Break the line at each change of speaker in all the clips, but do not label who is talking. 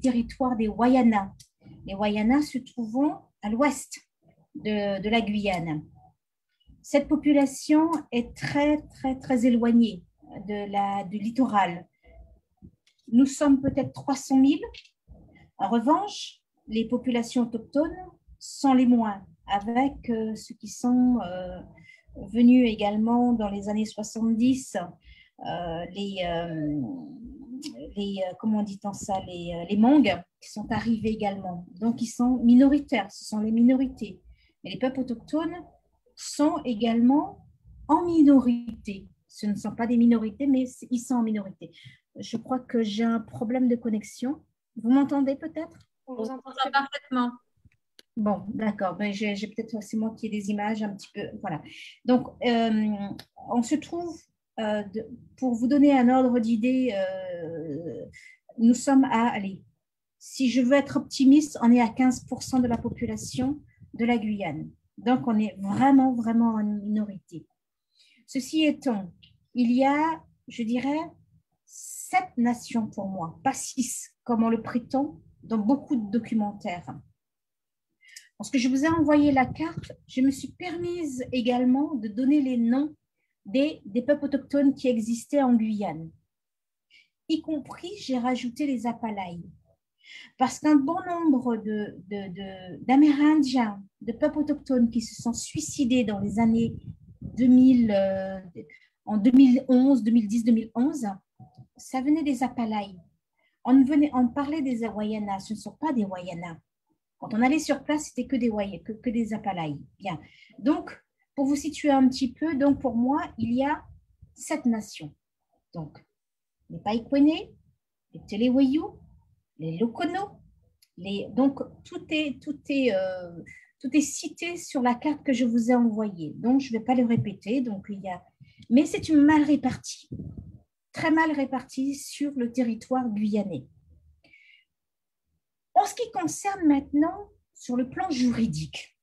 territoire des Wayanas. Les Wayanas se trouvant à l'ouest de la Guyane. Cette population est très, très, très éloignée du littoral. Nous sommes peut-être 300 000. En revanche, les populations autochtones sont les moins, avec ceux qui sont venus également dans les années 70, comment dit-on ça, les Hmong qui sont arrivés également. Donc, ils sont minoritaires, ce sont les minorités. Mais les peuples autochtones sont également en minorité. Ce ne sont pas des minorités, mais ils sont en minorité. Je crois que j'ai un problème de connexion. Vous m'entendez peut-être?
On vous entend parfaitement.
Bon, d'accord. Ben, j'ai peut-être, c'est moi qui ai des images un petit peu. Voilà. Donc, on se trouve, pour vous donner un ordre d'idée, nous sommes allez, si je veux être optimiste, on est à 15% de la population de la Guyane. Donc, on est vraiment, vraiment en minorité. Ceci étant, il y a, je dirais, 7 nations pour moi, pas 6, comme on le prétend dans beaucoup de documentaires. Lorsque je vous ai envoyé la carte, je me suis permise également de donner les noms des peuples autochtones qui existaient en Guyane. Y compris, j'ai rajouté les Apalaïs. Parce qu'un bon nombre d'Amérindiens, de peuples autochtones qui se sont suicidés dans les années 2000, en 2011, 2010, 2011, ça venait des Apalaïs. On parlait des Wayanas, ce ne sont pas des Wayanas. Quand on allait sur place, c'était que des Apalaïs. Bien. Donc, pour vous situer un petit peu, donc pour moi, il y a 7 nations. Donc, les Païkwenés, les Téléwéyou, les Lokono. Donc, tout est cité sur la carte que je vous ai envoyée. Donc, je ne vais pas le répéter. Donc, mais c'est une mal répartie, très mal répartie sur le territoire guyanais. En ce qui concerne maintenant sur le plan juridique,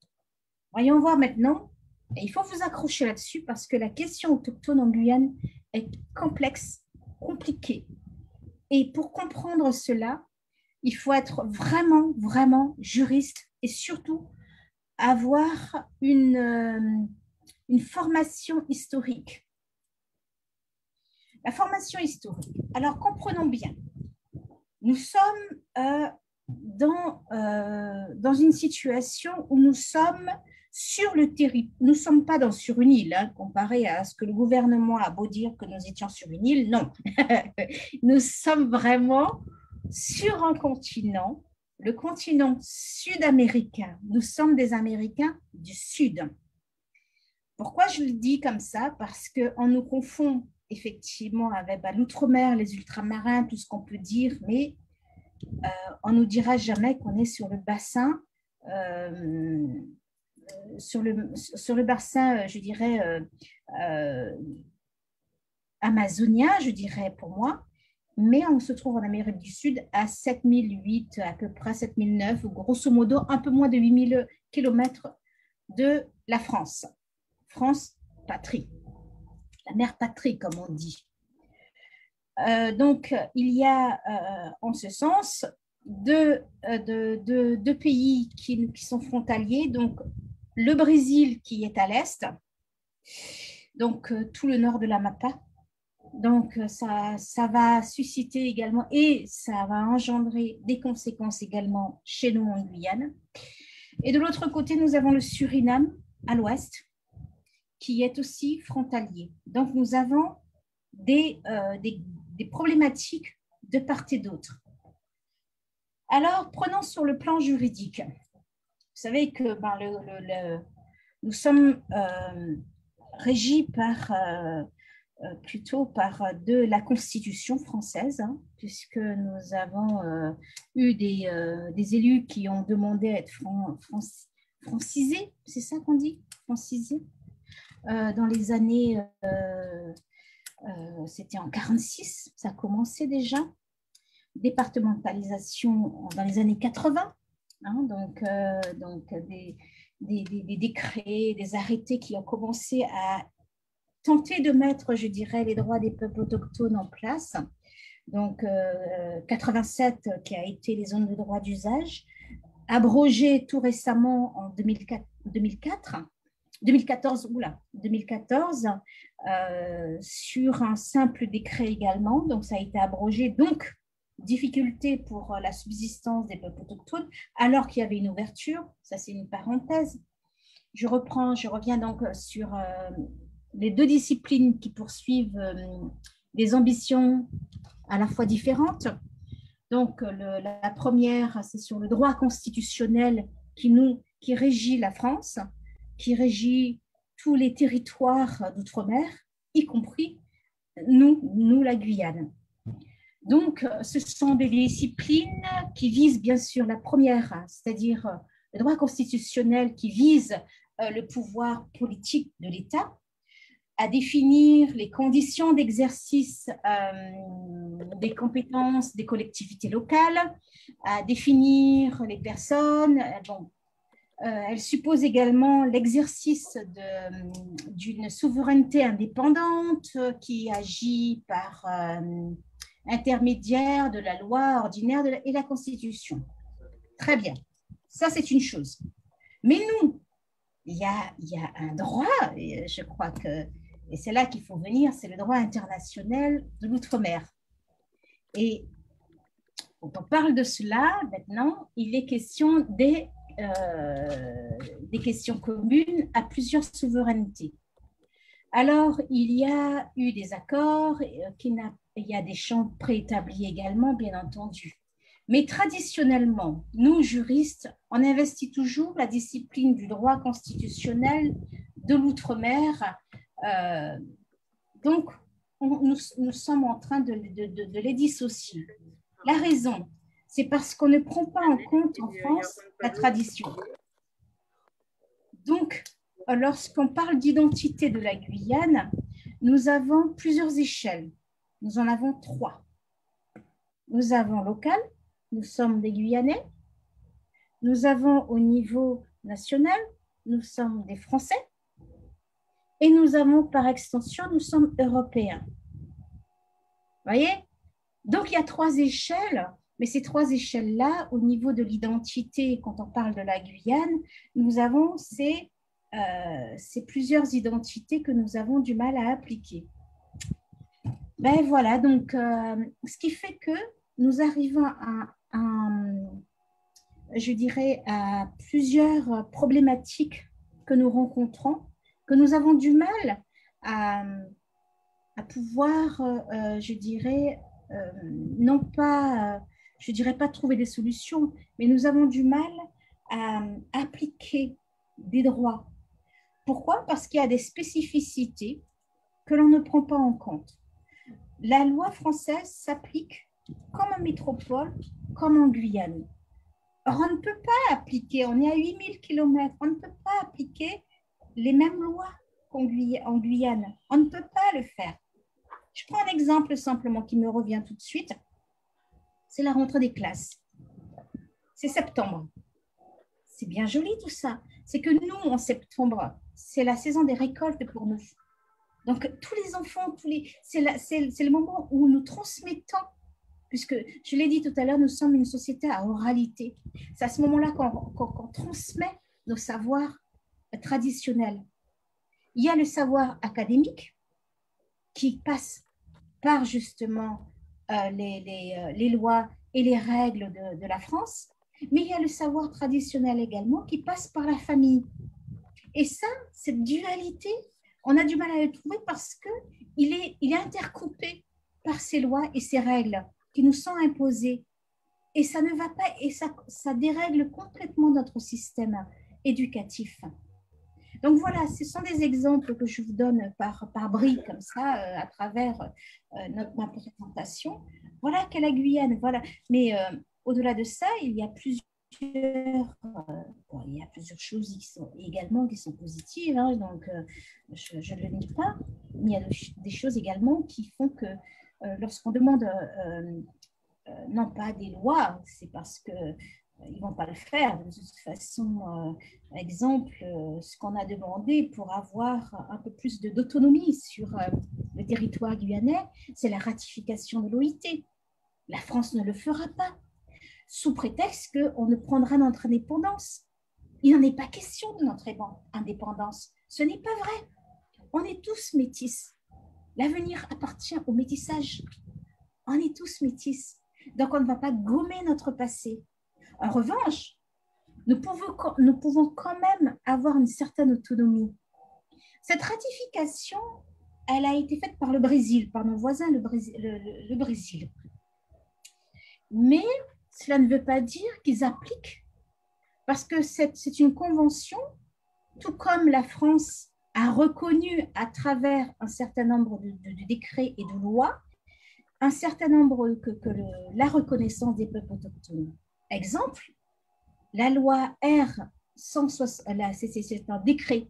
voyons voir maintenant, et il faut vous accrocher là-dessus parce que la question autochtone en Guyane est complexe, compliquée. Et pour comprendre cela, il faut être vraiment, vraiment juriste et surtout avoir une formation historique. La formation historique. Alors, comprenons bien. Nous sommes dans une situation où nous sommes sur le territoire. Nous ne sommes pas sur une île, hein, comparé à ce que le gouvernement a beau dire que nous étions sur une île. Non. Nous sommes vraiment sur un continent, le continent sud-américain. Nous sommes des Américains du Sud. Pourquoi je le dis comme ça? Parce qu'on nous confond effectivement avec l'outre-mer, les ultramarins, tout ce qu'on peut dire, mais on ne nous dira jamais qu'on est sur le bassin, sur le bassin, je dirais, amazonien, je dirais pour moi, mais on se trouve en Amérique du Sud à 7008, à peu près 7009, grosso modo, un peu moins de 8000 kilomètres de la France. France, patrie, la mère patrie, comme on dit. Donc, il y a en ce sens deux pays qui sont frontaliers. Donc, le Brésil qui est à l'est, donc tout le nord de l'Amapá. Donc, ça va susciter également et ça va engendrer des conséquences également chez nous en Guyane. Et de l'autre côté, nous avons le Suriname à l'ouest qui est aussi frontalier. Donc, nous avons des problématiques de part et d'autre. Alors, prenons sur le plan juridique. Vous savez que nous sommes régis plutôt par de la Constitution française, hein, puisque nous avons eu des élus qui ont demandé à être francisés, c'est ça qu'on dit? Francisés dans les années... c'était en 1946, ça commençait déjà. Départementalisation dans les années 80, hein, donc des décrets, des arrêtés qui ont commencé à tenter de mettre, je dirais, les droits des peuples autochtones en place. donc 87 qui a été les zones de droit d'usage, abrogé tout récemment en 2014, sur un simple décret également, donc ça a été abrogé, donc difficulté pour la subsistance des peuples autochtones, alors qu'il y avait une ouverture, ça c'est une parenthèse. Je reviens donc sur les deux disciplines qui poursuivent des ambitions à la fois différentes. Donc, la première, c'est sur le droit constitutionnel qui régit la France, qui régit tous les territoires d'outre-mer, y compris nous, la Guyane. Donc, ce sont des disciplines qui visent bien sûr la première, c'est-à-dire le droit constitutionnel qui vise le pouvoir politique de l'État, à définir les conditions d'exercice des compétences des collectivités locales, à définir les personnes. Bon, elle suppose également l'exercice d'une souveraineté indépendante qui agit par intermédiaire de la loi ordinaire et la Constitution. Très bien, ça c'est une chose. Mais nous, il y a un droit, et je crois que et c'est là qu'il faut venir, c'est le droit international de l'outre-mer. Et quand on parle de cela, maintenant, il est question des questions communes à plusieurs souverainetés. Alors, il y a eu des accords, il y a des champs préétablis également, bien entendu. Mais traditionnellement, nous, juristes, on investit toujours la discipline du droit constitutionnel de l'outre-mer. Donc, nous sommes en train de les dissocier. La raison, c'est parce qu'on ne prend pas en compte en France la tradition. Donc, lorsqu'on parle d'identité de la Guyane, nous avons plusieurs échelles. Nous en avons 3. Nous avons local, nous sommes des Guyanais. Nous avons au niveau national, nous sommes des Français. Et nous avons par extension, nous sommes européens. Vous voyez? Donc, il y a 3 échelles, mais ces 3 échelles-là, au niveau de l'identité, quand on parle de la Guyane, nous avons ces plusieurs identités que nous avons du mal à appliquer. Ben voilà, donc, ce qui fait que nous arrivons je dirais, à plusieurs problématiques que nous rencontrons, que nous avons du mal à pouvoir, je dirais, non pas, je dirais pas trouver des solutions, mais nous avons du mal à appliquer des droits. Pourquoi? Parce qu'il y a des spécificités que l'on ne prend pas en compte. La loi française s'applique comme en métropole, comme en Guyane. Or, on ne peut pas appliquer, on est à 8000 km, on ne peut pas appliquer les mêmes lois qu'en Guyane. On ne peut pas le faire. Je prends un exemple simplement qui me revient tout de suite. C'est la rentrée des classes. C'est septembre. C'est bien joli tout ça. C'est que nous, en septembre, c'est la saison des récoltes pour nous. Donc, tous les enfants, c'est le moment où nous transmettons, puisque je l'ai dit tout à l'heure, nous sommes une société à oralité. C'est à ce moment-là qu'on transmet nos savoirs traditionnels. Il y a le savoir académique qui passe par justement les lois et les règles de la France, mais il y a le savoir traditionnel également qui passe par la famille. Et ça, cette dualité, on a du mal à le trouver parce qu'il est intercoupé par ces lois et ces règles qui nous sont imposées. Et ça ne va pas, et ça dérègle complètement notre système éducatif. Donc voilà, ce sont des exemples que je vous donne par briques comme ça, à travers ma présentation. Voilà qu'est la Guyane. Voilà. Mais au-delà de ça, il y a plusieurs choses qui sont positives, hein, donc je ne le nie pas, mais il y a des choses également qui font que lorsqu'on demande non pas des lois, c'est parce qu'ils ne vont pas le faire. De toute façon, exemple, ce qu'on a demandé pour avoir un peu plus d'autonomie sur le territoire guyanais, c'est la ratification de l'OIT. La France ne le fera pas, sous prétexte qu'on ne prendra notre indépendance. Il n'en est pas question de notre indépendance. Ce n'est pas vrai. On est tous métis. L'avenir appartient au métissage. On est tous métis. Donc, on ne va pas gommer notre passé. En revanche, nous pouvons quand même avoir une certaine autonomie. Cette ratification, elle a été faite par le Brésil, par nos voisins, le Brésil. Mais cela ne veut pas dire qu'ils appliquent, parce que c'est une convention, tout comme la France a reconnu à travers un certain nombre de décrets et de lois, un certain nombre la reconnaissance des peuples autochtones. Exemple, la loi c'est un décret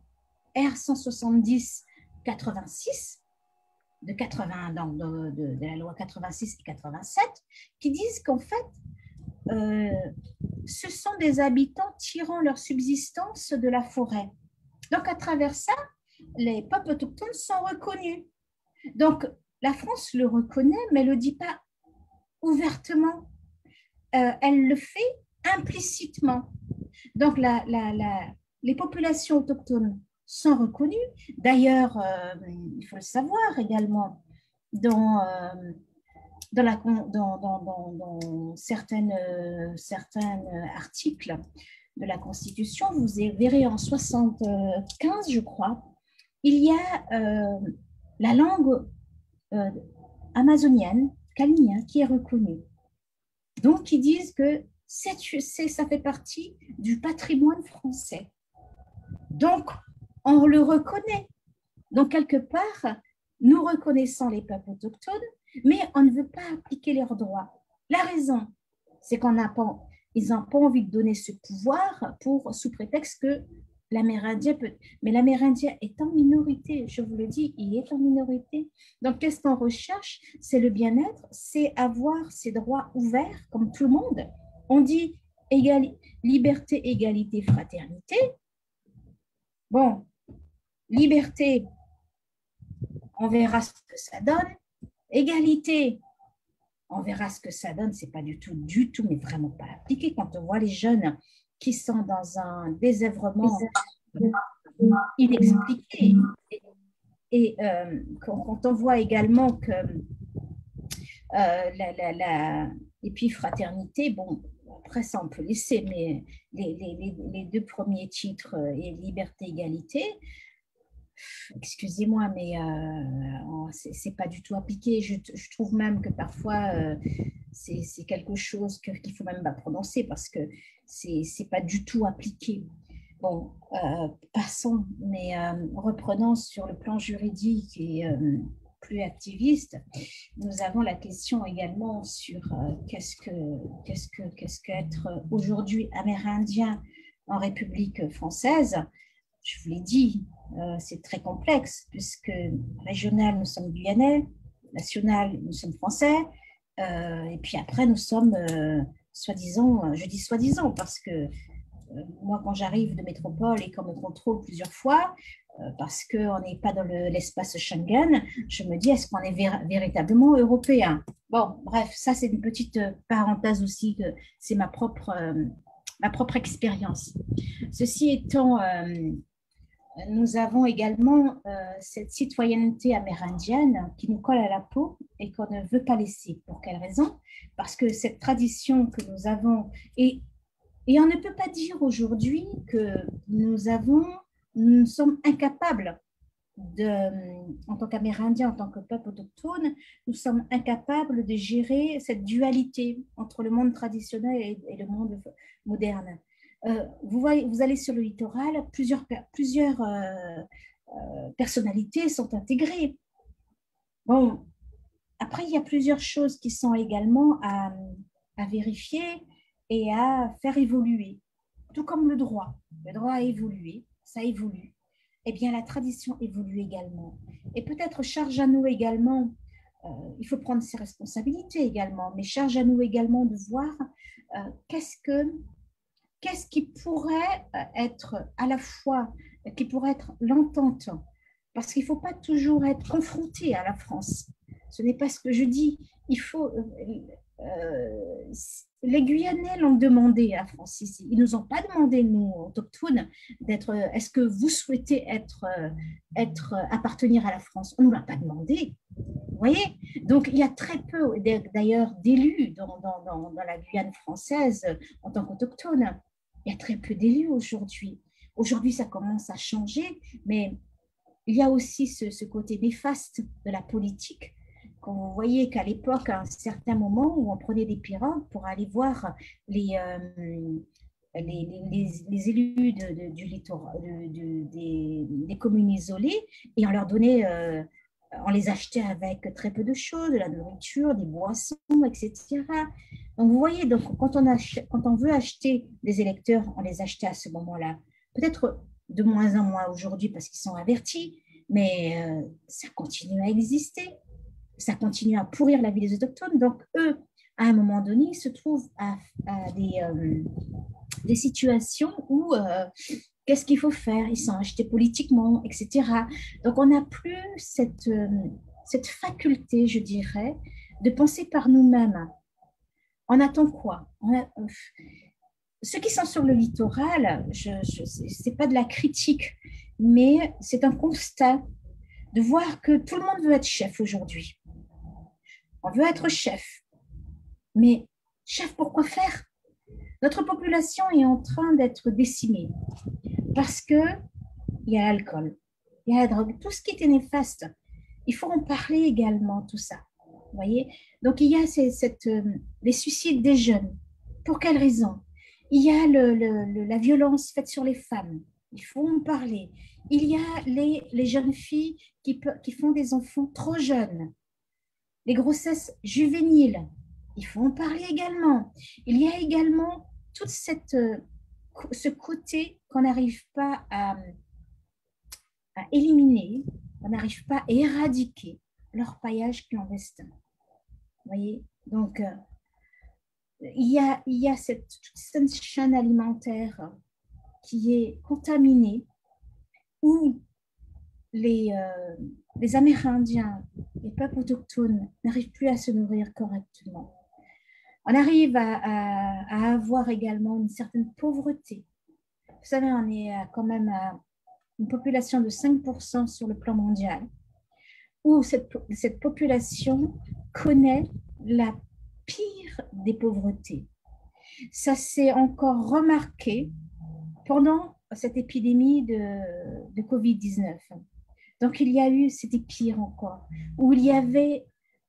R170-86 de la loi 86 et 87 qui disent qu'en fait, ce sont des habitants tirant leur subsistance de la forêt. Donc, à travers ça, les peuples autochtones sont reconnus. Donc, la France le reconnaît, mais ne le dit pas ouvertement. Elle le fait implicitement. Donc, les populations autochtones sont reconnues. D'ailleurs, il faut le savoir également, dans certains articles de la Constitution, vous verrez en 75, je crois, il y a la langue amazonienne, kalinien, qui est reconnue. Donc, ils disent que ça fait partie du patrimoine français. Donc, on le reconnaît. Donc, quelque part, nous reconnaissons les peuples autochtones, mais on ne veut pas appliquer leurs droits. La raison, c'est qu'ils n'ont pas envie de donner ce pouvoir sous prétexte que l'Amérindien peut. Mais l'Amérindien est en minorité, je vous le dis, il est en minorité. Donc, qu'est-ce qu'on recherche? C'est le bien-être, c'est avoir ses droits ouverts, comme tout le monde. On dit liberté, égalité, fraternité. Bon, liberté, on verra ce que ça donne. Égalité, on verra ce que ça donne. C'est pas du tout, mais vraiment pas appliqué. Quand on voit les jeunes qui sont dans un désœuvrement inexpliqué, et quand on voit également que et puis fraternité, bon, après ça on peut laisser, mais les deux premiers titres, et liberté, égalité, excusez-moi, mais c'est pas du tout appliqué. Je trouve même que parfois c'est quelque chose qu'il faut même pas prononcer parce que c'est pas du tout appliqué. Bon, passons, mais reprenons sur le plan juridique et plus activiste. Nous avons la question également sur qu'est-ce qu'être aujourd'hui amérindien en République française. Je vous l'ai dit, c'est très complexe puisque régional, nous sommes guyanais, national, nous sommes français, et puis après, nous sommes soi-disant, je dis soi-disant parce que moi, quand j'arrive de métropole et qu'on me contrôle plusieurs fois, parce qu'on n'est pas dans l'espace Schengen, je me dis, est-ce qu'on est véritablement européen? Bon, bref, ça, c'est une petite parenthèse aussi, que c'est ma propre expérience. Ceci étant, nous avons également cette citoyenneté amérindienne qui nous colle à la peau et qu'on ne veut pas laisser. Pour quelle raison? Parce que cette tradition que nous avons, et on ne peut pas dire aujourd'hui que nous sommes incapables en tant qu'Amérindiens, en tant que peuple autochtone, nous sommes incapables de gérer cette dualité entre le monde traditionnel et le monde moderne. Vous allez sur le littoral, plusieurs personnalités sont intégrées. Bon, après, il y a plusieurs choses qui sont également à vérifier et à faire évoluer, tout comme le droit. Le droit a évolué, ça évolue. Eh bien, la tradition évolue également. Et peut-être charge à nous également, il faut prendre ses responsabilités également, mais charge à nous également de voir qu'est-ce qui pourrait être à la fois, qui pourrait être l'entente, parce qu'il ne faut pas toujours être confronté à la France. Ce n'est pas ce que je dis. Il faut les Guyanais l'ont demandé à Francis. Ils ne nous ont pas demandé, nous, autochtones, d'être. Est-ce que vous souhaitez appartenir à la France? On ne nous l'a pas demandé. Vous voyez? Donc, il y a très peu, d'ailleurs, d'élus dans la Guyane française en tant qu'autochtone. Il y a très peu d'élus aujourd'hui. Aujourd'hui, ça commence à changer, mais il y a aussi ce côté néfaste de la politique. Quand vous voyez qu'à l'époque, à un certain moment où on prenait des pirogues pour aller voir les élus du littoral, des communes isolées, et on leur donnait, on les achetait avec très peu de choses, de la nourriture, des boissons, etc. Donc vous voyez, donc, quand on veut acheter des électeurs, on les achetait à ce moment-là. Peut-être de moins en moins aujourd'hui parce qu'ils sont avertis, mais ça continue à exister. Ça continue à pourrir la vie des autochtones. Donc, eux, à un moment donné, ils se trouvent à des situations où qu'est-ce qu'il faut faire? Ils sont achetés politiquement, etc. Donc, on n'a plus cette faculté, je dirais, de penser par nous-mêmes. On attend quoi? Ceux qui sont sur le littoral, ce n'est pas de la critique, mais c'est un constat de voir que tout le monde veut être chef aujourd'hui. On veut être chef. Mais chef, pourquoi faire? Notre population est en train d'être décimée parce qu'il y a l'alcool, il y a la drogue, tout ce qui était néfaste. Il faut en parler également, tout ça. Vous voyez? Donc, il y a les suicides des jeunes. Pour quelles raisons? Il y a la violence faite sur les femmes. Il faut en parler. Il y a les jeunes filles qui font des enfants trop jeunes. Les grossesses juvéniles, il faut en parler également. Il y a également tout ce côté qu'on n'arrive pas à éliminer, on n'arrive pas à éradiquer l'orpaillage clandestin. Vous voyez? Donc, il y a cette chaîne alimentaire qui est contaminée où les Amérindiens, les peuples autochtones n'arrivent plus à se nourrir correctement. On arrive à avoir également une certaine pauvreté. Vous savez, on est quand même à une population de 5% sur le plan mondial, où cette population connaît la pire des pauvretés. Ça s'est encore remarqué pendant cette épidémie de Covid-19. Donc, il y a eu, c'était pire encore, où il y avait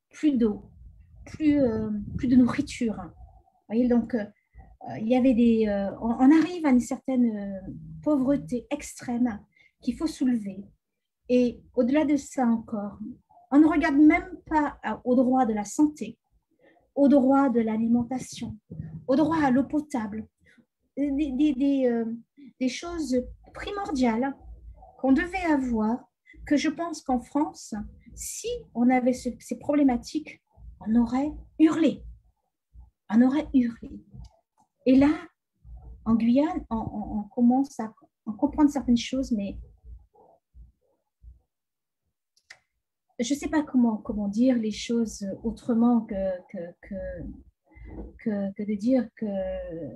plus d'eau, plus de nourriture. Vous voyez, donc, il y avait on arrive à une certaine pauvreté extrême qu'il faut soulever. Et au-delà de ça encore, on ne regarde même pas au droit de la santé, au droit de l'alimentation, au droit à l'eau potable, des choses primordiales qu'on devait avoir, que je pense qu'en France, si on avait ces problématiques, on aurait hurlé. On aurait hurlé. Et là, en Guyane, on commence à comprendre certaines choses, mais je ne sais pas comment dire les choses autrement que de dire que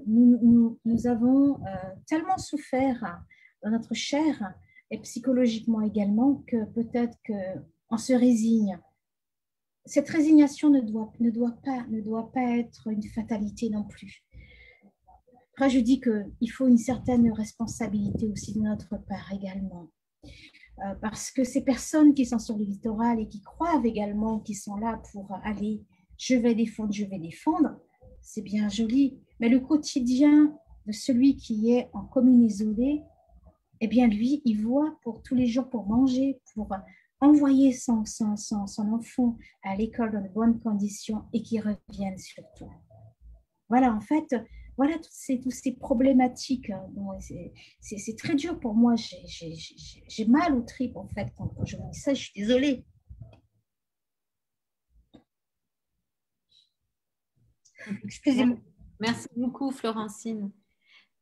nous avons tellement souffert dans notre chair et psychologiquement également que peut-être qu'on se résigne. Cette résignation ne doit pas être une fatalité non plus. Après, je dis qu'il faut une certaine responsabilité aussi de notre part également. Parce que ces personnes qui sont sur le littoral et qui croient également qu'ils sont là pour aller, je vais défendre, c'est bien joli. Mais le quotidien de celui qui est en commune isolée, eh bien lui, il voit pour tous les jours pour manger, pour envoyer son enfant à l'école dans de bonnes conditions et qu'il revienne surtout. Voilà, en fait, voilà toutes ces problématiques. Bon, c'est très dur pour moi. J'ai mal aux tripes, en fait, quand je vous dis ça. Je suis désolée.
Excusez-moi. Merci beaucoup, Florentine.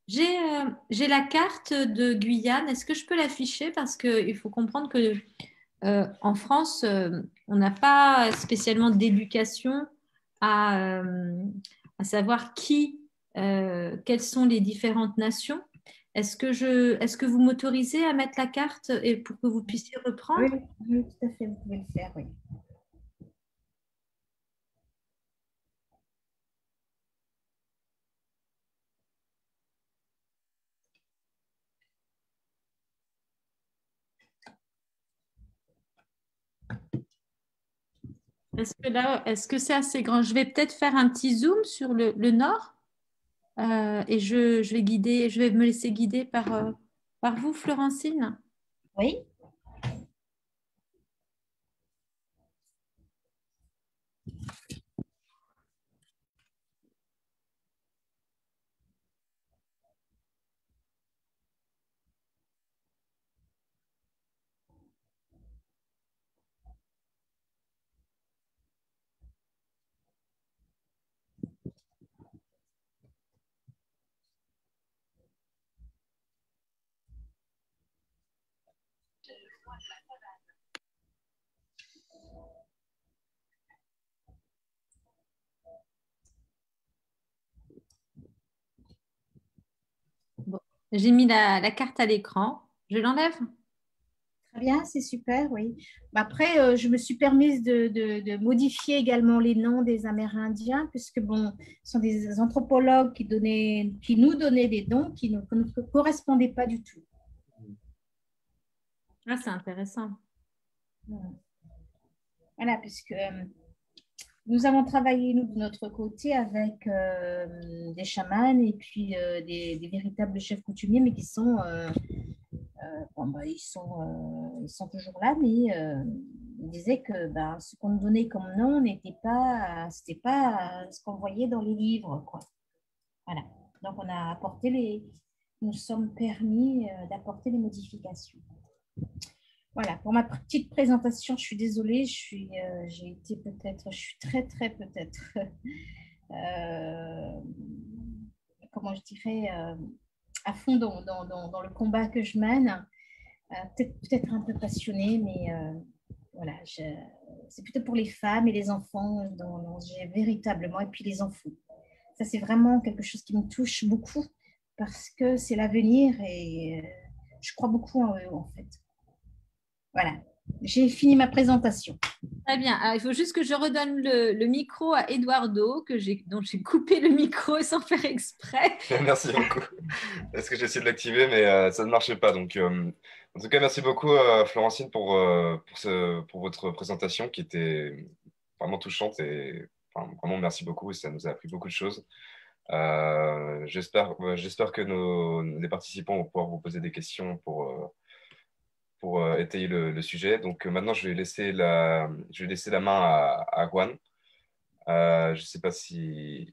J'ai la carte de Guyane. Est-ce que je peux l'afficher? Parce qu'il faut comprendre que en France, on n'a pas spécialement d'éducation à savoir quelles sont les différentes nations. Est-ce que vous m'autorisez à mettre la carte et pour que vous puissiez reprendre?
Oui, oui, tout à fait, vous pouvez le faire, oui.
Est-ce que c'est assez grand? Je vais peut-être faire un petit zoom sur le nord et je vais me laisser guider par vous, Florentine.
Oui.
Bon, j'ai mis la carte à l'écran. Je l'enlève?
Très bien, c'est super, oui. Après, je me suis permise de modifier également les noms des Amérindiens, puisque bon, ce sont des anthropologues qui nous donnaient des noms qui ne correspondaient pas du tout.
Ah, c'est intéressant.
Voilà, puisque nous avons travaillé, nous, de notre côté, avec des chamans et puis des véritables chefs coutumiers, mais qui sont bon, bah, ils sont toujours là, mais ils disaient que bah, ce qu'on nous donnait comme nom c'était pas ce qu'on voyait dans les livres, quoi. Voilà. Donc nous sommes permis d'apporter les modifications. Voilà. Pour ma petite présentation, je suis désolée, je suis très très peut-être, euh, comment je dirais, à fond dans le combat que je mène. Peut-être un peu passionnée, mais voilà, c'est plutôt pour les femmes et les enfants dont j'ai véritablement, et puis les enfants. Ça, c'est vraiment quelque chose qui me touche beaucoup parce que c'est l'avenir et je crois beaucoup en eux, en fait. Voilà, j'ai fini ma présentation.
Très bien. Ah, il faut juste que je redonne le micro à Eduardo, dont j'ai coupé le micro sans faire exprès.
Merci beaucoup. Est-ce que j'ai essayé de l'activer, mais ça ne marchait pas. Donc, en tout cas, merci beaucoup, Florentine, pour votre présentation qui était vraiment touchante. Et enfin, vraiment, merci beaucoup. Ça nous a appris beaucoup de choses. J'espère que les participants vont pouvoir vous poser des questions pour étayer le sujet. Donc, maintenant, je vais laisser la main à Juan. Je ne sais pas si.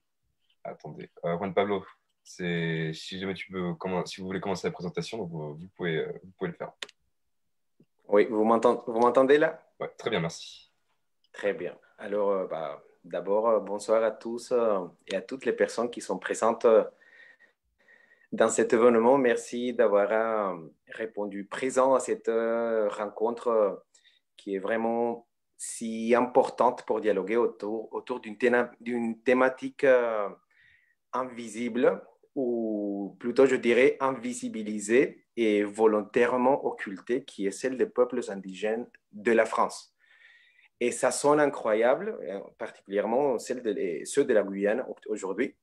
Attendez, Juan Pablo, si jamais si vous voulez commencer la présentation, vous pouvez le faire.
Oui, vous m'entendez là?
Ouais, très bien, merci.
Très bien. Alors, d'abord, bonsoir à tous et à toutes les personnes qui sont présentes dans cet événement. Merci d'avoir répondu présent à cette rencontre qui est vraiment si importante pour dialoguer autour d'une thématique invisible, ou plutôt je dirais invisibilisée et volontairement occultée, qui est celle des peuples indigènes de la France. Et ça sonne incroyable, particulièrement ceux de la Guyane aujourd'hui.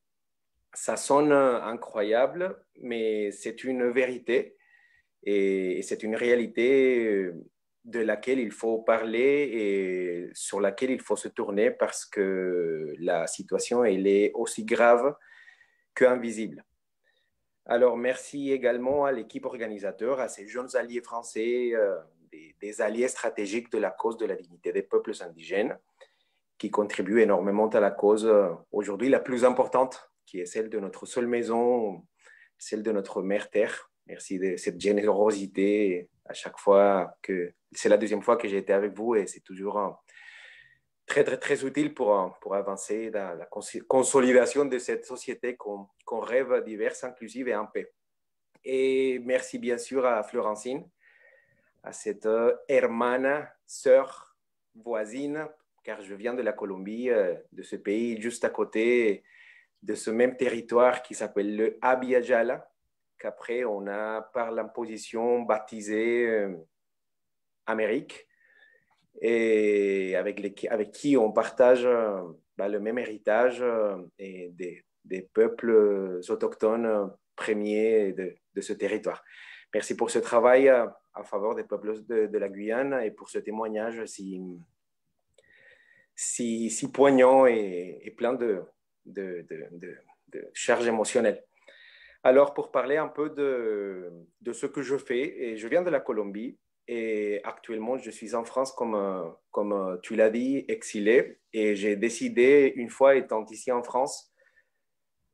Ça sonne incroyable, mais c'est une vérité et c'est une réalité de laquelle il faut parler et sur laquelle il faut se tourner parce que la situation elle est aussi grave qu'invisible. Alors, merci également à l'équipe organisateur, à ces jeunes alliés français, des alliés stratégiques de la cause de la dignité des peuples indigènes, qui contribuent énormément à la cause aujourd'hui la plus importante, qui est celle de notre seule maison, celle de notre mère terre. Merci de cette générosité à chaque fois c'est la deuxième fois que j'ai été avec vous et c'est toujours très, très, très utile pour avancer dans la consolidation de cette société qu'on rêve diverse, inclusive et en paix. Et merci bien sûr à Florentine, à cette hermana, sœur, voisine, car je viens de la Colombie, de ce pays juste à côté de ce même territoire qui s'appelle le Abya Yala, qu'après on a par l'imposition baptisé Amérique, et avec qui on partage le même héritage et des peuples autochtones premiers de ce territoire. Merci pour ce travail en faveur des peuples de la Guyane et pour ce témoignage si poignant et plein de charge émotionnelle. Alors, pour parler un peu de ce que je fais, et je viens de la Colombie et actuellement, je suis en France, comme tu l'as dit, exilé. Et j'ai décidé, une fois étant ici en France,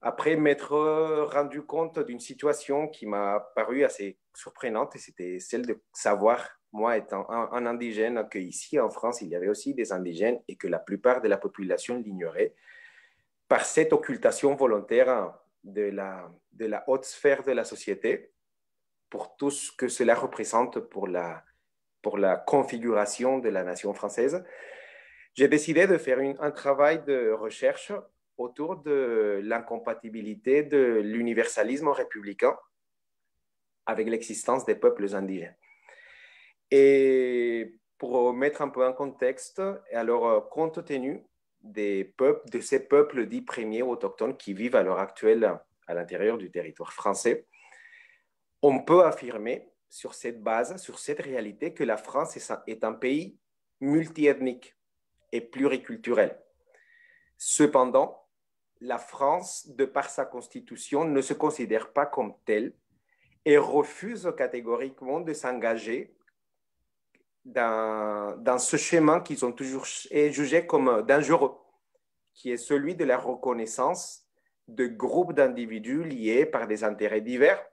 après m'être rendu compte d'une situation qui m'a paru assez surprenante, et c'était celle de savoir, moi étant un indigène, qu'ici en France, il y avait aussi des indigènes et que la plupart de la population l'ignorait par cette occultation volontaire de la haute sphère de la société, pour tout ce que cela représente pour la configuration de la nation française. J'ai décidé de faire un travail de recherche autour de l'incompatibilité de l'universalisme républicain avec l'existence des peuples indigènes. Et pour mettre un peu en contexte, alors compte tenu de ces peuples dits premiers autochtones qui vivent à l'heure actuelle à l'intérieur du territoire français, on peut affirmer sur cette base, sur cette réalité, que la France est un pays multiethnique et pluriculturel. Cependant, la France, de par sa constitution, ne se considère pas comme telle et refuse catégoriquement de s'engager dans ce chemin qu'ils ont toujours jugé comme dangereux, qui est celui de la reconnaissance de groupes d'individus liés par des intérêts divers,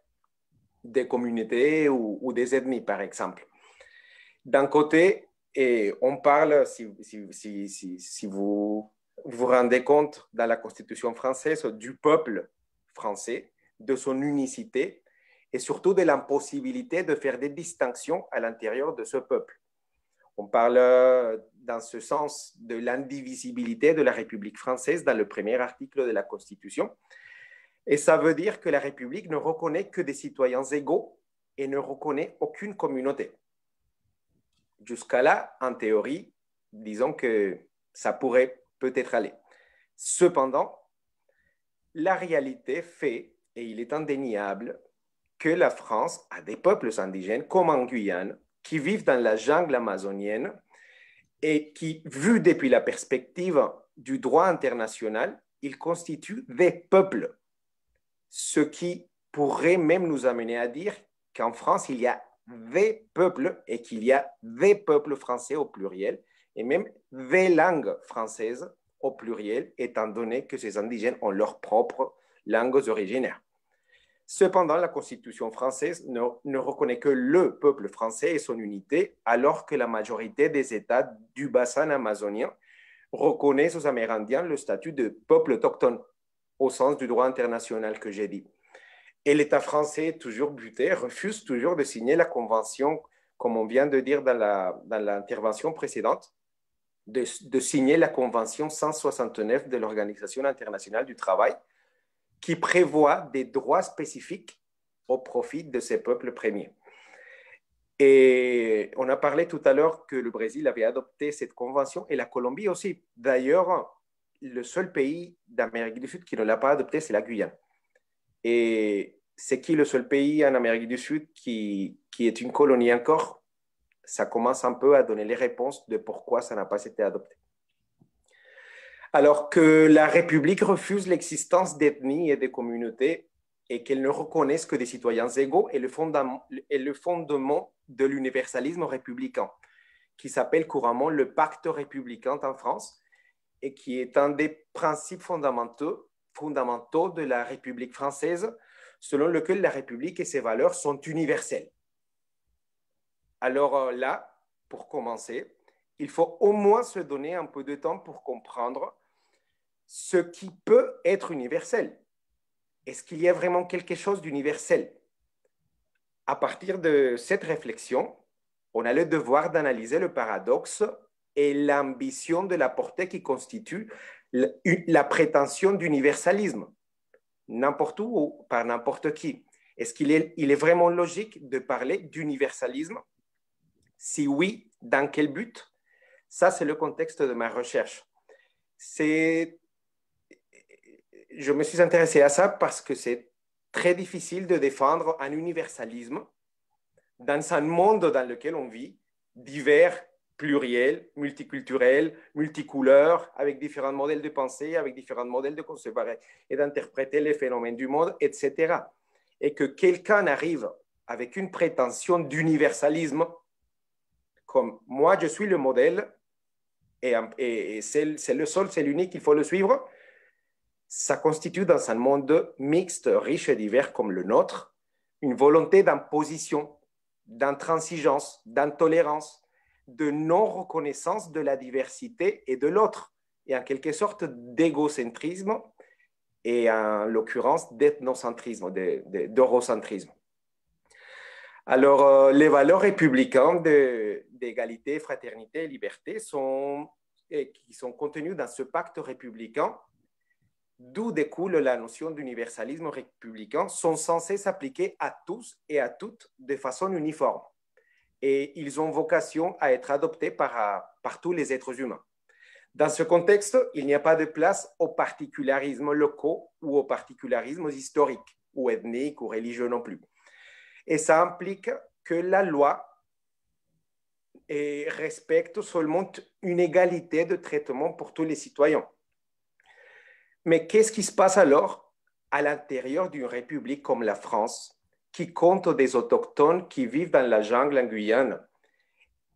des communautés ou des ethnies, par exemple. D'un côté, et on parle, si vous vous rendez compte, dans la Constitution française, du peuple français, de son unicité et surtout de l'impossibilité de faire des distinctions à l'intérieur de ce peuple. On parle dans ce sens de l'indivisibilité de la République française dans le premier article de la Constitution. Et ça veut dire que la République ne reconnaît que des citoyens égaux et ne reconnaît aucune communauté. Jusqu'à là, en théorie, disons que ça pourrait peut-être aller. Cependant, la réalité fait, et il est indéniable, que la France a des peuples indigènes, comme en Guyane, qui vivent dans la jungle amazonienne et qui, vu depuis la perspective du droit international, ils constituent des peuples. Ce qui pourrait même nous amener à dire qu'en France, il y a des peuples et qu'il y a des peuples français au pluriel et même des langues françaises au pluriel, étant donné que ces indigènes ont leurs propres langues originaires. Cependant, la Constitution française ne reconnaît que le peuple français et son unité, alors que la majorité des États du bassin amazonien reconnaissent aux Amérindiens le statut de peuple autochtone, au sens du droit international que j'ai dit. Et l'État français, toujours buté, refuse toujours de signer la convention, comme on vient de dire dans l'intervention précédente, de signer la convention 169 de l'Organisation internationale du travail, qui prévoit des droits spécifiques au profit de ces peuples premiers. Et on a parlé tout à l'heure que le Brésil avait adopté cette convention et la Colombie aussi. D'ailleurs, le seul pays d'Amérique du Sud qui ne l'a pas adopté, c'est la Guyane. Et c'est qui le seul pays en Amérique du Sud qui est une colonie encore? Ça commence un peu à donner les réponses de pourquoi ça n'a pas été adopté. Alors que la République refuse l'existence d'ethnies et de communautés et qu'elle ne reconnaisse que des citoyens égaux est le fondement de l'universalisme républicain, qui s'appelle couramment le pacte républicain en France et qui est un des principes fondamentaux de la République française, selon lequel la République et ses valeurs sont universelles. Alors là, pour commencer, il faut au moins se donner un peu de temps pour comprendre ce qui peut être universel. Est-ce qu'il y a vraiment quelque chose d'universel? À partir de cette réflexion, on a le devoir d'analyser le paradoxe et l'ambition de la portée qui constitue la prétention d'universalisme, n'importe où ou par n'importe qui. Est-ce qu'il est vraiment logique de parler d'universalisme? Si oui, dans quel but? Ça, c'est le contexte de ma recherche. Je me suis intéressé à ça parce que c'est très difficile de défendre un universalisme dans un monde dans lequel on vit, divers, pluriel, multiculturel, multicouleur, avec différents modèles de pensée, avec différents modèles de concevoir et d'interpréter les phénomènes du monde, etc. Et que quelqu'un arrive avec une prétention d'universalisme, comme moi, je suis le modèle, et c'est le seul, c'est l'unique, il faut le suivre, ça constitue dans un monde mixte, riche et divers comme le nôtre, une volonté d'imposition, d'intransigeance, d'intolérance, de non-reconnaissance de la diversité et de l'autre, et en quelque sorte d'égocentrisme, et en l'occurrence d'ethnocentrisme, d'eurocentrisme. Alors, les valeurs républicaines d'égalité, fraternité et liberté qui sont contenues dans ce pacte républicain, d'où découle la notion d'universalisme républicain, sont censés s'appliquer à tous et à toutes de façon uniforme. Et ils ont vocation à être adoptés par tous les êtres humains. Dans ce contexte, il n'y a pas de place aux particularismes locaux ou aux particularismes historiques, ou ethniques, ou religieux non plus. Et ça implique que la loi respecte seulement une égalité de traitement pour tous les citoyens. Mais qu'est-ce qui se passe alors à l'intérieur d'une république comme la France, qui compte des autochtones qui vivent dans la jungle en Guyane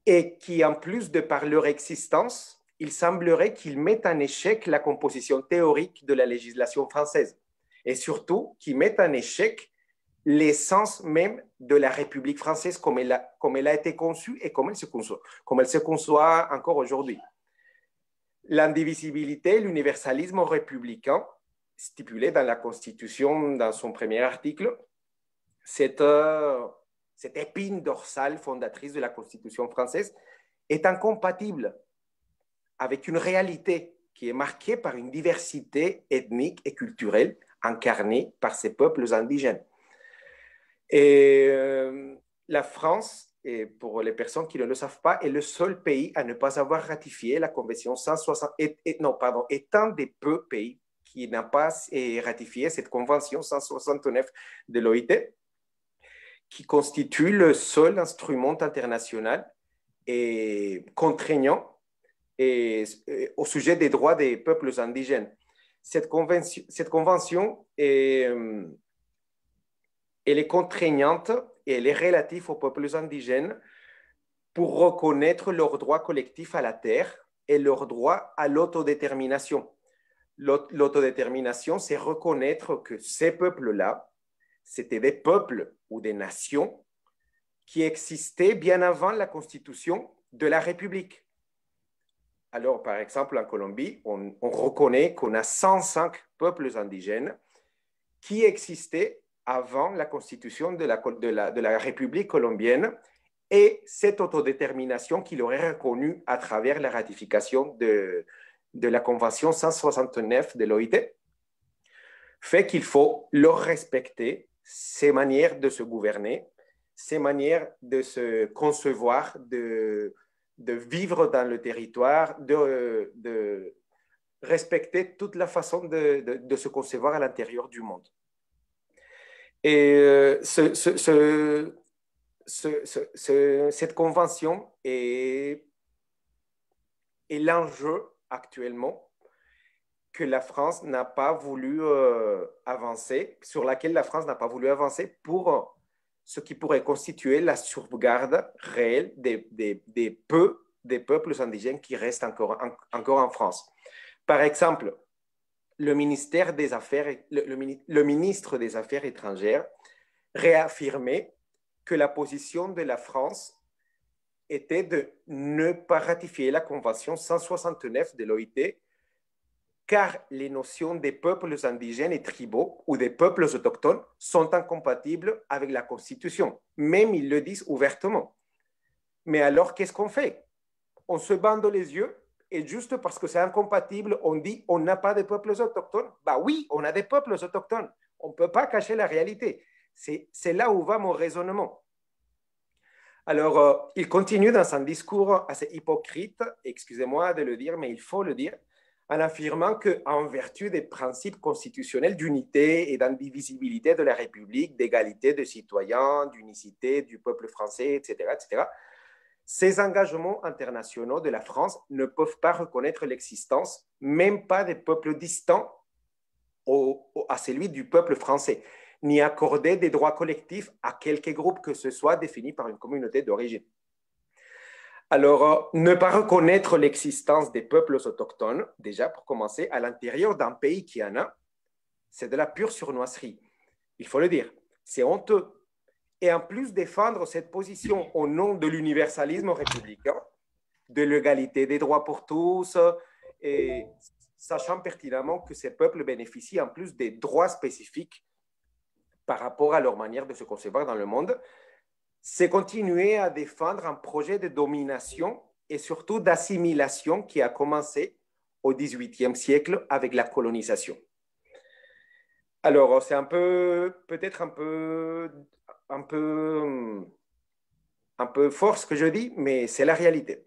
et qui, en plus de par leur existence, il semblerait qu'ils mettent en échec la composition théorique de la législation française et surtout qu'ils mettent en échec l'essence même de la République française comme elle a été conçue et comme elle se conçoit encore aujourd'hui. L'indivisibilité, l'universalisme républicain, stipulé dans la Constitution, dans son premier article, cette épine dorsale fondatrice de la Constitution française, est incompatible avec une réalité qui est marquée par une diversité ethnique et culturelle incarnée par ces peuples indigènes. Et la France, et pour les personnes qui ne le savent pas, est le seul pays à ne pas avoir ratifié la Convention 160, est un des peu pays qui n'a pas ratifié cette Convention 169 de l'OIT, qui constitue le seul instrument international et contraignant au sujet des droits des peuples indigènes. Cette convention elle est contraignante et elle est relative aux peuples indigènes pour reconnaître leurs droits collectifs à la terre et leur droit à l'autodétermination. L'autodétermination, c'est reconnaître que ces peuples-là, c'était des peuples ou des nations qui existaient bien avant la constitution de la République. Alors, par exemple, en Colombie, on reconnaît qu'on a 105 peuples indigènes qui existaient avant la constitution de la République colombienne et cette autodétermination qu'il aurait reconnue à travers la ratification de la Convention 169 de l'OIT fait qu'il faut leur respecter ces manières de se gouverner, ces manières de se concevoir, de vivre dans le territoire, de respecter toute la façon de se concevoir à l'intérieur du monde. Et cette convention est l'enjeu actuellement que la France n'a pas voulu avancer, sur laquelle la France n'a pas voulu avancer pour ce qui pourrait constituer la sauvegarde réelle des peuples indigènes qui restent encore en France. Par exemple, le ministre des Affaires étrangères réaffirmait que la position de la France était de ne pas ratifier la Convention 169 de l'OIT car les notions des peuples indigènes et tribaux ou des peuples autochtones sont incompatibles avec la Constitution. Même ils le disent ouvertement. Mais alors, qu'est-ce qu'on fait? on se bande les yeux et juste parce que c'est incompatible, on dit on n'a pas de peuples autochtones. Bah oui, on a des peuples autochtones. On ne peut pas cacher la réalité. C'est là où va mon raisonnement. Alors, il continue dans son discours assez hypocrite, excusez-moi de le dire, mais il faut le dire, en affirmant qu'en vertu des principes constitutionnels d'unité et d'indivisibilité de la République, d'égalité des citoyens, d'unicité du peuple français, etc., ces engagements internationaux de la France ne peuvent pas reconnaître l'existence, même pas des peuples distants à celui du peuple français, ni accorder des droits collectifs à quelque groupe que ce soit défini par une communauté d'origine. Alors, ne pas reconnaître l'existence des peuples autochtones, déjà pour commencer, à l'intérieur d'un pays qui en a, c'est de la pure surnoiserie. Il faut le dire, c'est honteux. Et en plus, défendre cette position au nom de l'universalisme républicain, de l'égalité des droits pour tous, et sachant pertinemment que ces peuples bénéficient en plus des droits spécifiques par rapport à leur manière de se concevoir dans le monde, c'est continuer à défendre un projet de domination et surtout d'assimilation qui a commencé au XVIIIe siècle avec la colonisation. Alors, c'est peut-être un peu fort ce que je dis, mais c'est la réalité.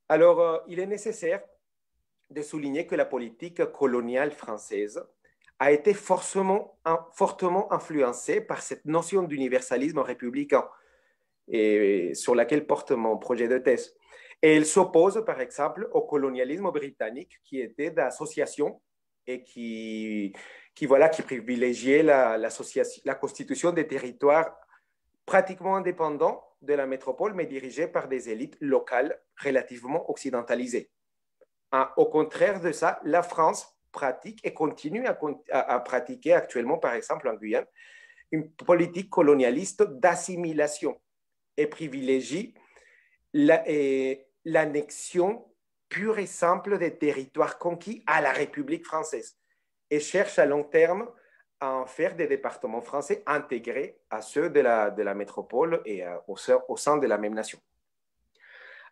Alors, il est nécessaire de souligner que la politique coloniale française a été fortement influencée par cette notion d'universalisme républicain et sur laquelle porte mon projet de thèse. Et elle s'oppose, par exemple, au colonialisme britannique qui était d'association et qui privilégiait la constitution des territoires pratiquement indépendants de la métropole, mais dirigés par des élites locales relativement occidentalisées. Au contraire de ça, la France pratique et continue à pratiquer actuellement, par exemple en Guyane, une politique colonialiste d'assimilation et privilégie l'annexion pure et simple des territoires conquis à la République française et cherche à long terme à en faire des départements français intégrés à ceux de la métropole et au sein de la même nation.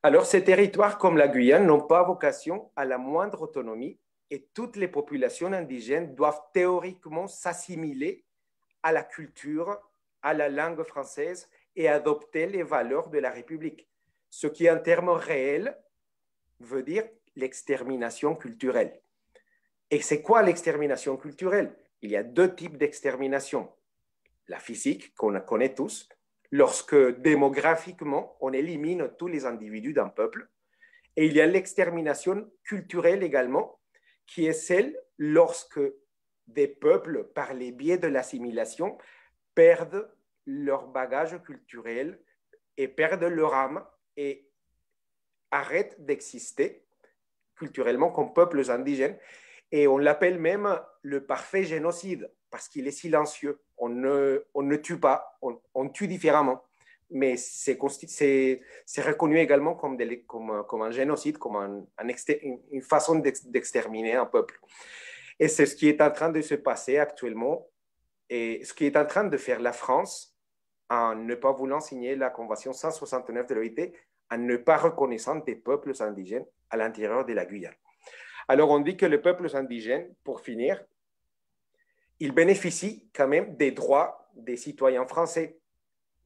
Alors, ces territoires comme la Guyane n'ont pas vocation à la moindre autonomie et toutes les populations indigènes doivent théoriquement s'assimiler à la culture, à la langue française et adopter les valeurs de la République, ce qui en termes réels veut dire l'extermination culturelle. Et c'est quoi l'extermination culturelle? Il y a deux types d'extermination. La physique, qu'on connaît tous, lorsque démographiquement, on élimine tous les individus d'un peuple. Et il y a l'extermination culturelle également, qui est celle lorsque des peuples, par les biais de l'assimilation, perdent leur bagage culturel et perdent leur âme et arrêtent d'exister culturellement comme peuples indigènes. Et on l'appelle même le parfait génocide parce qu'il est silencieux. On ne tue pas, on tue différemment. Mais c'est reconnu également comme un génocide, comme une façon d'exterminer un peuple. Et c'est ce qui est en train de se passer actuellement et ce qui est en train de faire la France en ne pas voulant signer la Convention 169 de l'OIT, en ne pas reconnaissant des peuples indigènes à l'intérieur de la Guyane. Alors, on dit que les peuples indigènes, pour finir, ils bénéficient quand même des droits des citoyens français.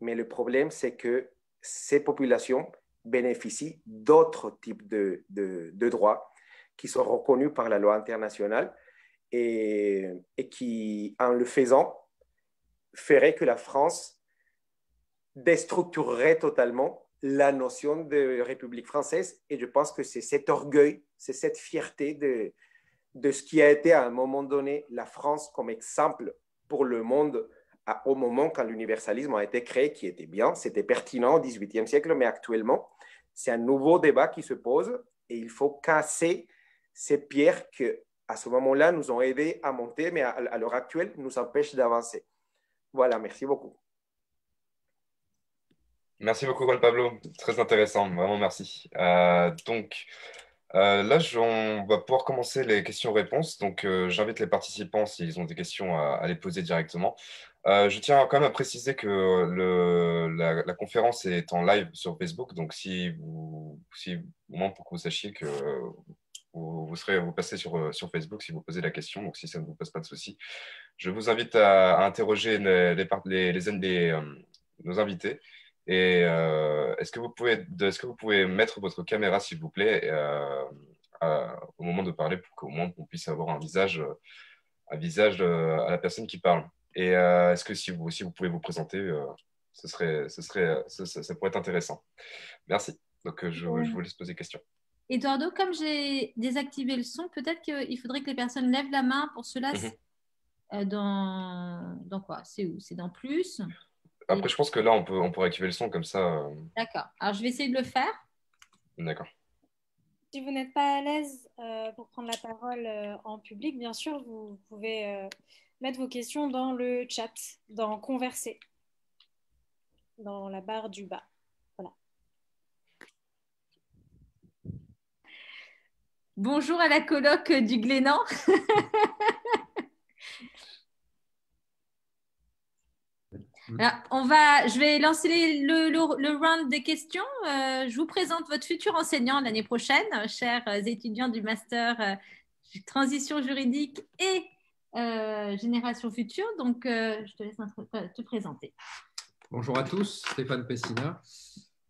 Mais le problème, c'est que ces populations bénéficient d'autres types de droits qui sont reconnus par la loi internationale et qui, en le faisant, ferait que la France déstructurerait totalement la notion de République française. Et je pense que c'est cet orgueil, c'est cette fierté de ce qui a été à un moment donné la France comme exemple pour le monde au moment quand l'universalisme a été créé, qui était bien, c'était pertinent au XVIIIe siècle, mais actuellement, c'est un nouveau débat qui se pose et il faut casser ces pierres qui, à ce moment-là, nous ont aidés à monter, mais à l'heure actuelle, nous empêchent d'avancer. Voilà, merci beaucoup.
Merci beaucoup, Juan Pablo. Très intéressant, vraiment merci. Donc, là, on va pouvoir commencer les questions-réponses. Donc, j'invite les participants, s'ils ont des questions, à les poser directement. Je tiens quand même à préciser que la conférence est en live sur Facebook, donc au moins pour que vous sachiez que vous passez sur Facebook si vous posez la question, donc si ça ne vous pose pas de souci. Je vous invite à interroger nos invités. Et est-ce que vous pouvez mettre votre caméra, s'il vous plaît, au moment de parler pour qu'au moins on puisse avoir un visage à la personne qui parle. Et est-ce que si vous pouvez vous présenter, ça pourrait être intéressant. Merci. Donc, je vous laisse poser question.
Eduardo, comme j'ai désactivé le son, peut-être qu'il faudrait que les personnes lèvent la main. Pour cela, dans quoi? C'est où? C'est dans plus.
Après, je pense que là, on pourrait activer le son comme ça.
D'accord. Alors, je vais essayer de le faire.
D'accord.
Si vous n'êtes pas à l'aise pour prendre la parole en public, bien sûr, vous pouvez mettre vos questions dans le chat, dans Converser, dans la barre du bas. Voilà.
Bonjour à la coloc du Glénan. Alors, je vais lancer le round des questions. Je vous présente votre futur enseignant l'année prochaine, chers étudiants du master transition juridique et génération future. Donc, je te laisse te présenter.
Bonjour à tous, Stéphane Pessina.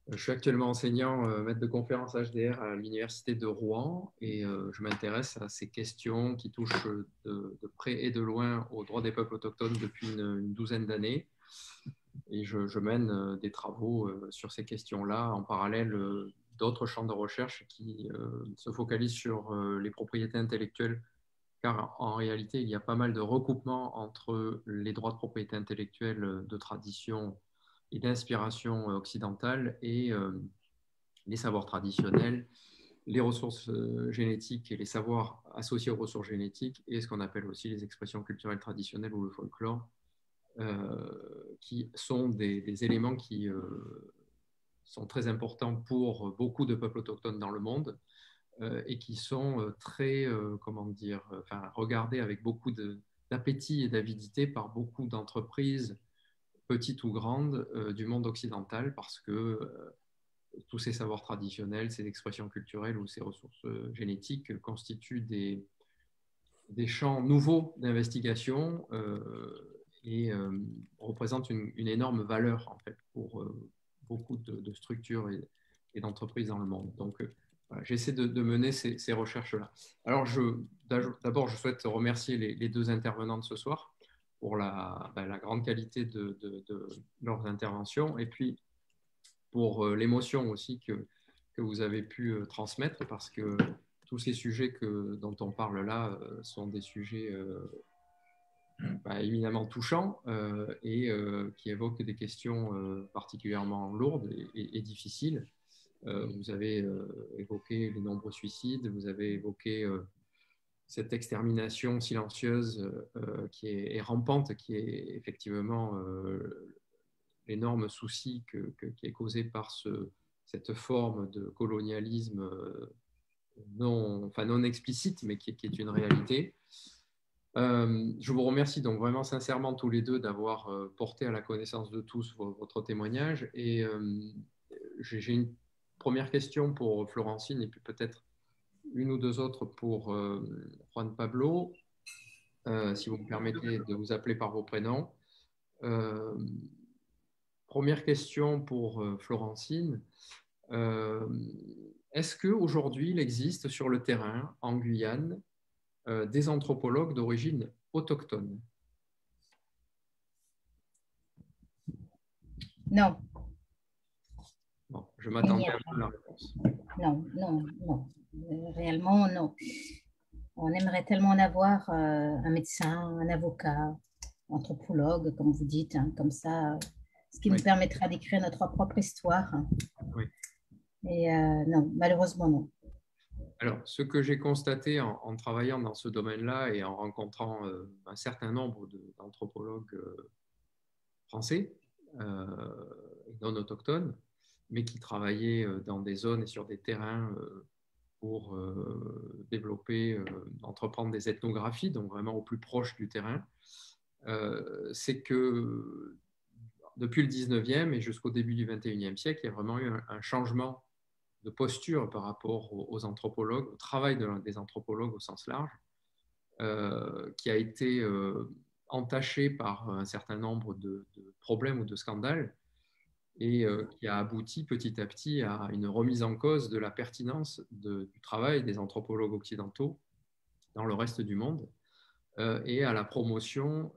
Je suis actuellement enseignant, maître de conférence HDR à l'Université de Rouen et je m'intéresse à ces questions qui touchent de près et de loin aux droits des peuples autochtones depuis une douzaine d'années. Et je mène des travaux sur ces questions-là en parallèle d'autres champs de recherche qui se focalisent sur les propriétés intellectuelles, car en réalité, il y a pas mal de recoupements entre les droits de propriété intellectuelle de tradition et d'inspiration occidentale et les savoirs traditionnels, les ressources génétiques et les savoirs associés aux ressources génétiques et ce qu'on appelle aussi les expressions culturelles traditionnelles ou le folklore, qui sont des éléments qui sont très importants pour beaucoup de peuples autochtones dans le monde et qui sont très, regardés avec beaucoup d'appétit et d'avidité par beaucoup d'entreprises, petites ou grandes, du monde occidental, parce que tous ces savoirs traditionnels, ces expressions culturelles ou ces ressources génétiques constituent des champs nouveaux d'investigation et représentent une énorme valeur en fait, pour beaucoup de structures et d'entreprises dans le monde. Donc, voilà, j'essaie de mener ces recherches-là. Alors, d'abord, je souhaite remercier les deux intervenants de ce soir pour la grande qualité de leurs interventions et puis pour l'émotion aussi que vous avez pu transmettre, parce que tous ces sujets dont on parle là sont des sujets éminemment touchants et qui évoquent des questions particulièrement lourdes et difficiles. Vous avez évoqué les nombreux suicides, vous avez évoqué cette extermination silencieuse qui est rampante, qui est effectivement l'énorme souci qui est causé par cette forme de colonialisme non explicite, mais qui est une réalité. Je vous remercie donc vraiment sincèrement tous les deux d'avoir porté à la connaissance de tous votre témoignage. Et j'ai une première question pour Florentine et puis peut-être une ou deux autres pour Juan Pablo, si vous me permettez de vous appeler par vos prénoms. Première question pour Florentine. Est-ce qu'aujourd'hui, il existe sur le terrain, en Guyane, des anthropologues d'origine autochtone?
Non.
Bon, je m'attendais à la réponse.
Non. Réellement, non. On aimerait tellement en avoir un médecin, un avocat, anthropologue, comme vous dites, hein, comme ça, ce qui nous permettra d'écrire notre propre histoire.
Oui.
Et non, malheureusement, non.
Alors, ce que j'ai constaté en travaillant dans ce domaine-là et en rencontrant un certain nombre d'anthropologues français, non autochtones, mais qui travaillaient dans des zones et sur des terrains pour développer, entreprendre des ethnographies, donc vraiment au plus proche du terrain, c'est que depuis le 19e et jusqu'au début du 21e siècle, il y a vraiment eu un changement de posture par rapport aux anthropologues, au travail des anthropologues au sens large, qui a été entaché par un certain nombre de problèmes ou de scandales et qui a abouti petit à petit à une remise en cause de la pertinence du travail des anthropologues occidentaux dans le reste du monde et à la promotion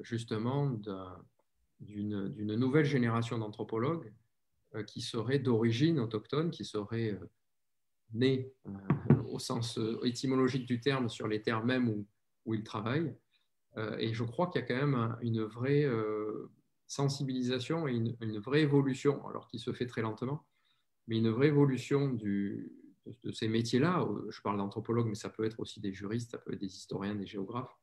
justement d'une nouvelle génération d'anthropologues qui serait d'origine autochtone, qui serait née au sens étymologique du terme sur les terres mêmes où ils travaillent. Et je crois qu'il y a quand même une vraie sensibilisation et une vraie évolution, alors qui se fait très lentement, mais une vraie évolution de ces métiers-là. Je parle d'anthropologues, mais ça peut être aussi des juristes, ça peut être des historiens, des géographes.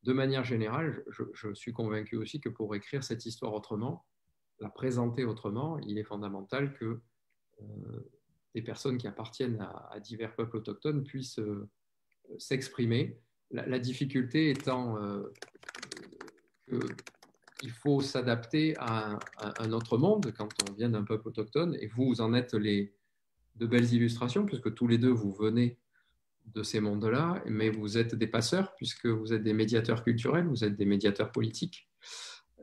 De manière générale, je suis convaincu aussi que pour écrire cette histoire autrement, la présenter autrement, il est fondamental que des personnes qui appartiennent à divers peuples autochtones puissent s'exprimer. La difficulté étant qu'il faut s'adapter à un autre monde quand on vient d'un peuple autochtone, et vous en êtes de belles illustrations, puisque tous les deux, vous venez de ces mondes-là, mais vous êtes des passeurs, puisque vous êtes des médiateurs culturels, vous êtes des médiateurs politiques,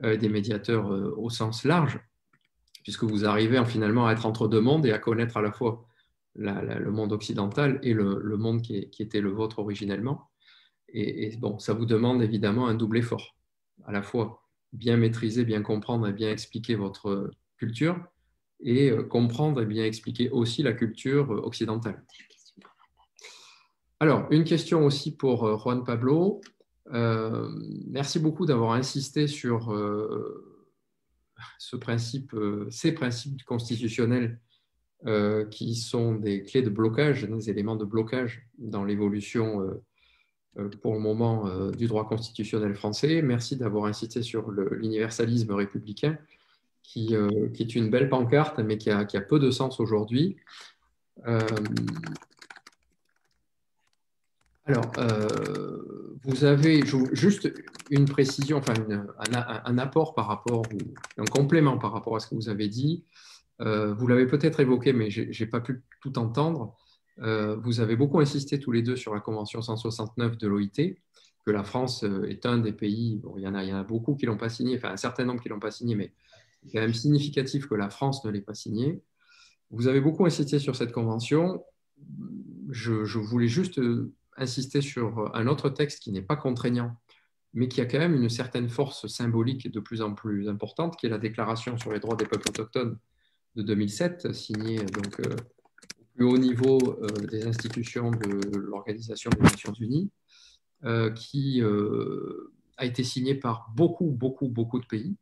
des médiateurs au sens large, puisque vous arrivez finalement à être entre deux mondes et à connaître à la fois le monde occidental et le monde qui était le vôtre originellement. Et bon, ça vous demande évidemment un double effort, à la fois bien maîtriser, bien comprendre et bien expliquer votre culture, et comprendre et bien expliquer aussi la culture occidentale. Alors, une question aussi pour Juan Pablo. Merci beaucoup d'avoir insisté sur ces principes constitutionnels qui sont des clés de blocage, des éléments de blocage dans l'évolution pour le moment du droit constitutionnel français. Merci d'avoir insisté sur l'universalisme républicain, qui est une belle pancarte, mais qui a peu de sens aujourd'hui. Alors, vous avez juste une précision, enfin un apport par rapport, un complément par rapport à ce que vous avez dit. Vous l'avez peut-être évoqué, mais je n'ai pas pu tout entendre. Vous avez beaucoup insisté tous les deux sur la Convention 169 de l'OIT, que la France est un des pays, bon, il y en a beaucoup qui ne l'ont pas signé, enfin un certain nombre qui ne l'ont pas signé, mais c'est quand même significatif que la France ne l'ait pas signé. Vous avez beaucoup insisté sur cette convention. Je voulais juste insister sur un autre texte qui n'est pas contraignant, mais qui a quand même une certaine force symbolique de plus en plus importante, qui est la Déclaration sur les droits des peuples autochtones de 2007, signée donc au plus haut niveau des institutions de l'Organisation des Nations Unies, qui a été signée par beaucoup de pays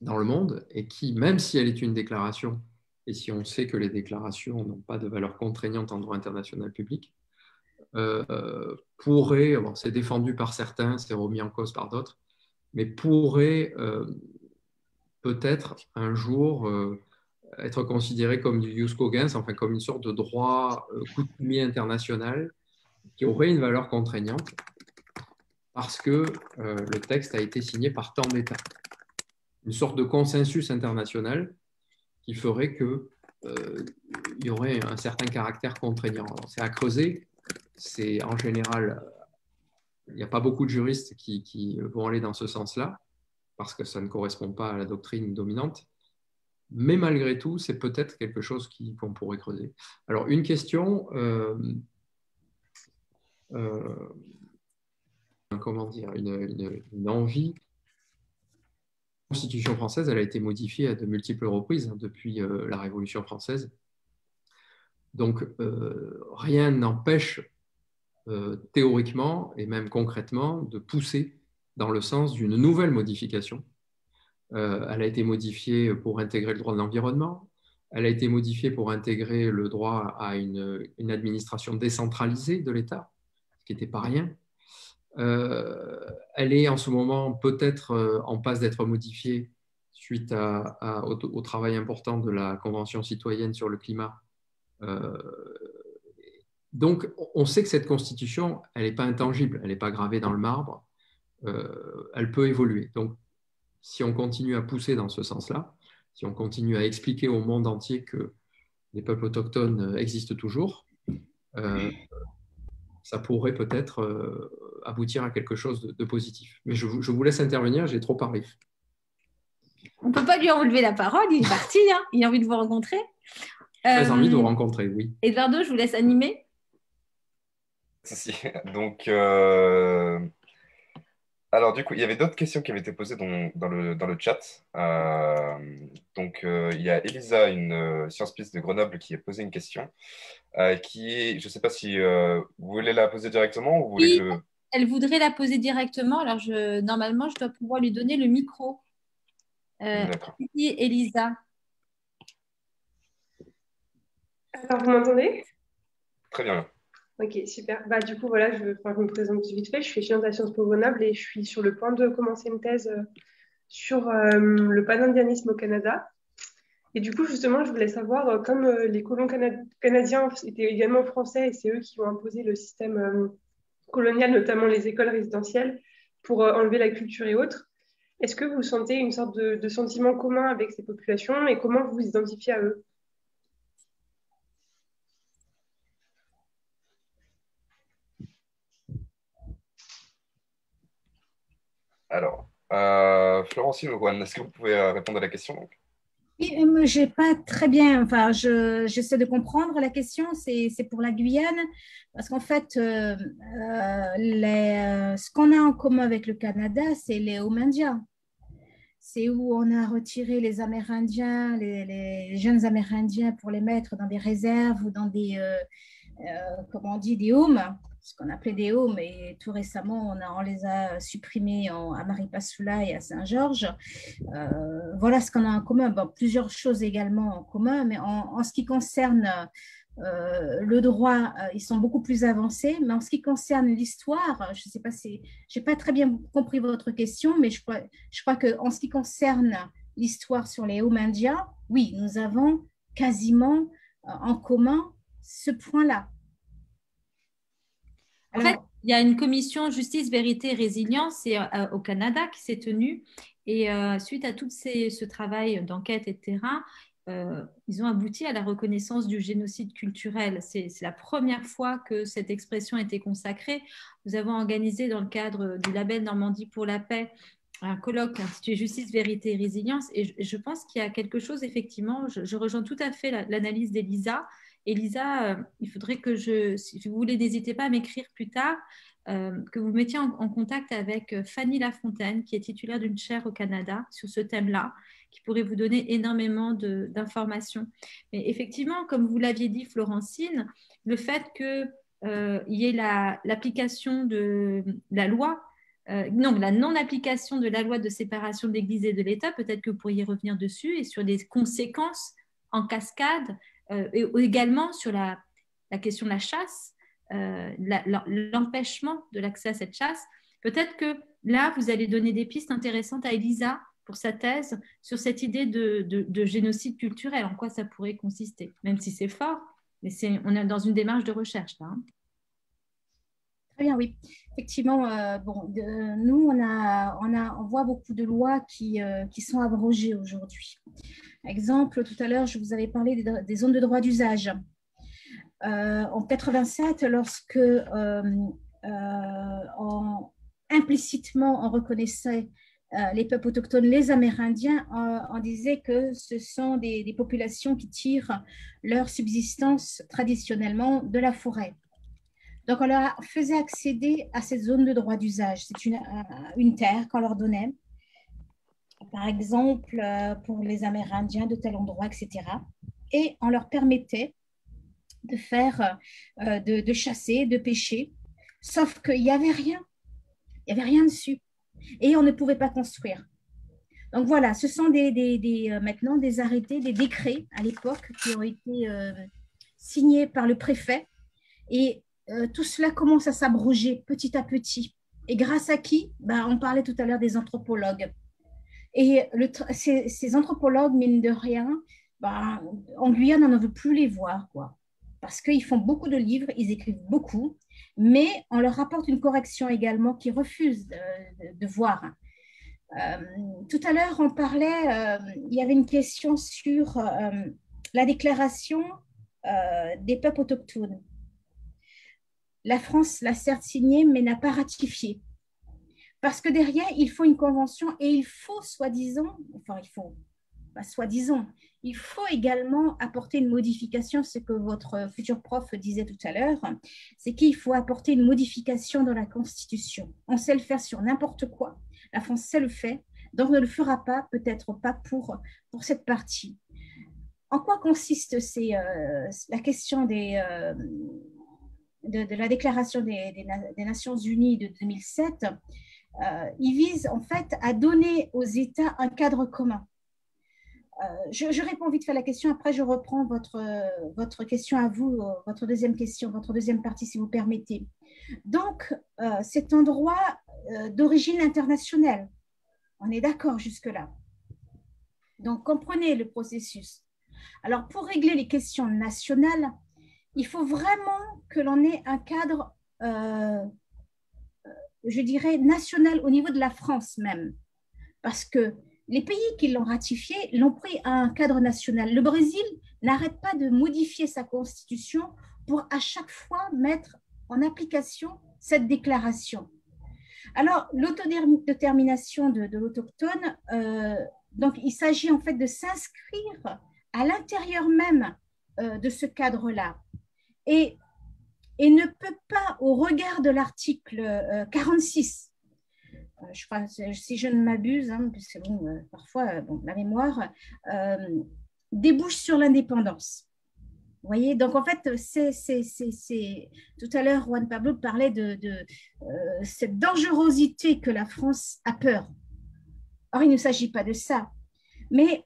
dans le monde, et qui, même si elle est une déclaration, et si on sait que les déclarations n'ont pas de valeur contraignante en droit international public, pourrait, bon, c'est défendu par certains, c'est remis en cause par d'autres, mais pourrait peut-être un jour être considéré comme du jus cogens, enfin comme une sorte de droit coutumier international qui aurait une valeur contraignante parce que le texte a été signé par tant d'États. Une sorte de consensus international qui ferait qu'il y aurait un certain caractère contraignant. C'est à creuser. C'est en général, il n'y a pas beaucoup de juristes qui vont aller dans ce sens-là, parce que ça ne correspond pas à la doctrine dominante. Mais malgré tout, c'est peut-être quelque chose qu'on pourrait creuser. Alors, une question, comment dire, une envie. La Constitution française, elle a été modifiée à de multiples reprises depuis la Révolution française. Donc, rien n'empêche théoriquement et même concrètement de pousser dans le sens d'une nouvelle modification. Elle a été modifiée pour intégrer le droit de l'environnement, elle a été modifiée pour intégrer le droit à une administration décentralisée de l'État, ce qui n'était pas rien. Elle est en ce moment peut-être en passe d'être modifiée suite au travail important de la Convention citoyenne sur le climat. Donc, on sait que cette constitution, elle n'est pas intangible, elle n'est pas gravée dans le marbre. elle peut évoluer. Donc, si on continue à pousser dans ce sens-là, si on continue à expliquer au monde entier que les peuples autochtones existent toujours, ça pourrait peut-être aboutir à quelque chose de positif. Mais je vous laisse intervenir, j'ai trop parlé.
On ne peut pas lui enlever la parole, il est parti, hein, il a envie de vous rencontrer.
Très envie de vous rencontrer, oui.
Eduardo, je vous laisse animer.
Si. Donc, alors du coup, il y avait d'autres questions qui avaient été posées dans le chat. Il y a Elisa, une science-piste de Grenoble, qui a posé une question. Je ne sais pas si vous voulez la poser directement ou vous voulez que
Elle voudrait la poser directement. Alors, normalement, je dois pouvoir lui donner le micro.
D'accord.
Elisa.
Alors, vous m'entendez?
Très bien.
Ok, super. Bah, du coup, voilà, je me présente vite fait. Je suis étudiante à Sciences Po Grenoble et je suis sur le point de commencer une thèse sur le pan-indianisme au Canada. Et du coup, justement, je voulais savoir, comme les colons canadiens étaient également français et c'est eux qui ont imposé le système colonial, notamment les écoles résidentielles, pour enlever la culture et autres, est-ce que vous sentez une sorte de sentiment commun avec ces populations et comment vous vous identifiez à eux?
Alors, Florentine ou Juan, est-ce que vous pouvez répondre à la question donc?
Je n'ai pas très bien, enfin, j'essaie de comprendre la question, c'est pour la Guyane, parce qu'en fait, ce qu'on a en commun avec le Canada, c'est les Homindiens. C'est où on a retiré les Amérindiens, les jeunes Amérindiens pour les mettre dans des réserves ou dans des, comment on dit, des homes, ce qu'on appelait des homes, et tout récemment, on les a supprimés à Maripasoula et à Saint-Georges. Voilà ce qu'on a en commun. Bon, plusieurs choses également en commun, mais en ce qui concerne le droit, ils sont beaucoup plus avancés, mais en ce qui concerne l'histoire, je ne sais pas si, je n'ai pas très bien compris votre question, mais je crois qu'en ce qui concerne l'histoire sur les Homindiens, oui, nous avons quasiment en commun ce point-là.
En fait, il y a une commission justice, vérité, résilience au Canada qui s'est tenue et suite à tout ce travail d'enquête, etc., ils ont abouti à la reconnaissance du génocide culturel. C'est la première fois que cette expression a été consacrée. Nous avons organisé dans le cadre du label Normandie pour la paix un colloque intitulé Justice, Vérité et Résilience. Et je pense qu'il y a quelque chose, effectivement, je rejoins tout à fait l'analyse d'Elisa. Elisa, il faudrait que si vous voulez, n'hésitez pas à m'écrire plus tard, que vous mettiez en contact avec Fanny Lafontaine, qui est titulaire d'une chaire au Canada sur ce thème-là, qui pourrait vous donner énormément d'informations. Mais effectivement, comme vous l'aviez dit, Florentine, le fait qu'il y ait l'application de la loi, la non-application de la loi de séparation de l'Église et de l'État, peut-être que vous pourriez revenir dessus, et sur les conséquences en cascade, et également sur la question de la chasse, l'empêchement de l'accès à cette chasse. Peut-être que là, vous allez donner des pistes intéressantes à Elisa pour sa thèse sur cette idée de génocide culturel, en quoi ça pourrait consister, même si c'est fort, mais on est dans une démarche de recherche là. Hein.
Très bien, oui. Effectivement, nous, on voit beaucoup de lois qui sont abrogées aujourd'hui. Exemple, tout à l'heure, je vous avais parlé des zones de droit d'usage. En 87, lorsque implicitement on reconnaissait les peuples autochtones, les Amérindiens, on disait que ce sont des populations qui tirent leur subsistance traditionnellement de la forêt. Donc, on leur faisait accéder à cette zone de droit d'usage. C'est une terre qu'on leur donnait, par exemple, pour les Amérindiens de tel endroit, etc. Et on leur permettait de faire, de chasser, de pêcher, sauf qu'il n'y avait rien. Il n'y avait rien dessus. Et on ne pouvait pas construire. Donc voilà, ce sont maintenant des arrêtés, des décrets à l'époque qui ont été signés par le préfet. Et tout cela commence à s'abroger petit à petit. Et grâce à qui? On parlait tout à l'heure des anthropologues. Et ces anthropologues, mine de rien, en Guyane, on ne veut plus les voir, quoi. parce qu'ils font beaucoup de livres, ils écrivent beaucoup, mais on leur apporte une correction également qu'ils refusent de voir. Tout à l'heure, on parlait, il y avait une question sur la déclaration des peuples autochtones. La France l'a certes signée, mais n'a pas ratifié. Parce que derrière, il faut une convention et il faut soi-disant, enfin il faut, pas soi-disant, il faut également apporter une modification, ce que votre futur prof disait tout à l'heure, c'est qu'il faut apporter une modification dans la Constitution. On sait le faire sur n'importe quoi. La France sait le faire, donc ne le fera pas, peut-être pas pour cette partie. En quoi consiste la question de la déclaration des Nations Unies de 2007? Il vise en fait à donner aux États un cadre commun. Je réponds vite fait à la question, après je reprends votre question à vous, votre deuxième question, votre deuxième partie si vous permettez. Donc, c'est un droit d'origine internationale. On est d'accord jusque-là. Donc, comprenez le processus. Alors, pour régler les questions nationales, il faut vraiment que l'on ait un cadre, je dirais, national au niveau de la France même. Parce que les pays qui l'ont ratifié l'ont pris à un cadre national. Le Brésil n'arrête pas de modifier sa constitution pour à chaque fois mettre en application cette déclaration. Alors, l'autodétermination de l'autochtone, donc il s'agit en fait de s'inscrire à l'intérieur même de ce cadre-là et ne peut pas, au regard de l'article 46, je crois, si je ne m'abuse, hein, parce que parfois la mémoire débouche sur l'indépendance. Vous voyez, donc en fait, tout à l'heure, Juan Pablo parlait de cette dangerosité que la France a peur. Or, il ne s'agit pas de ça. Mais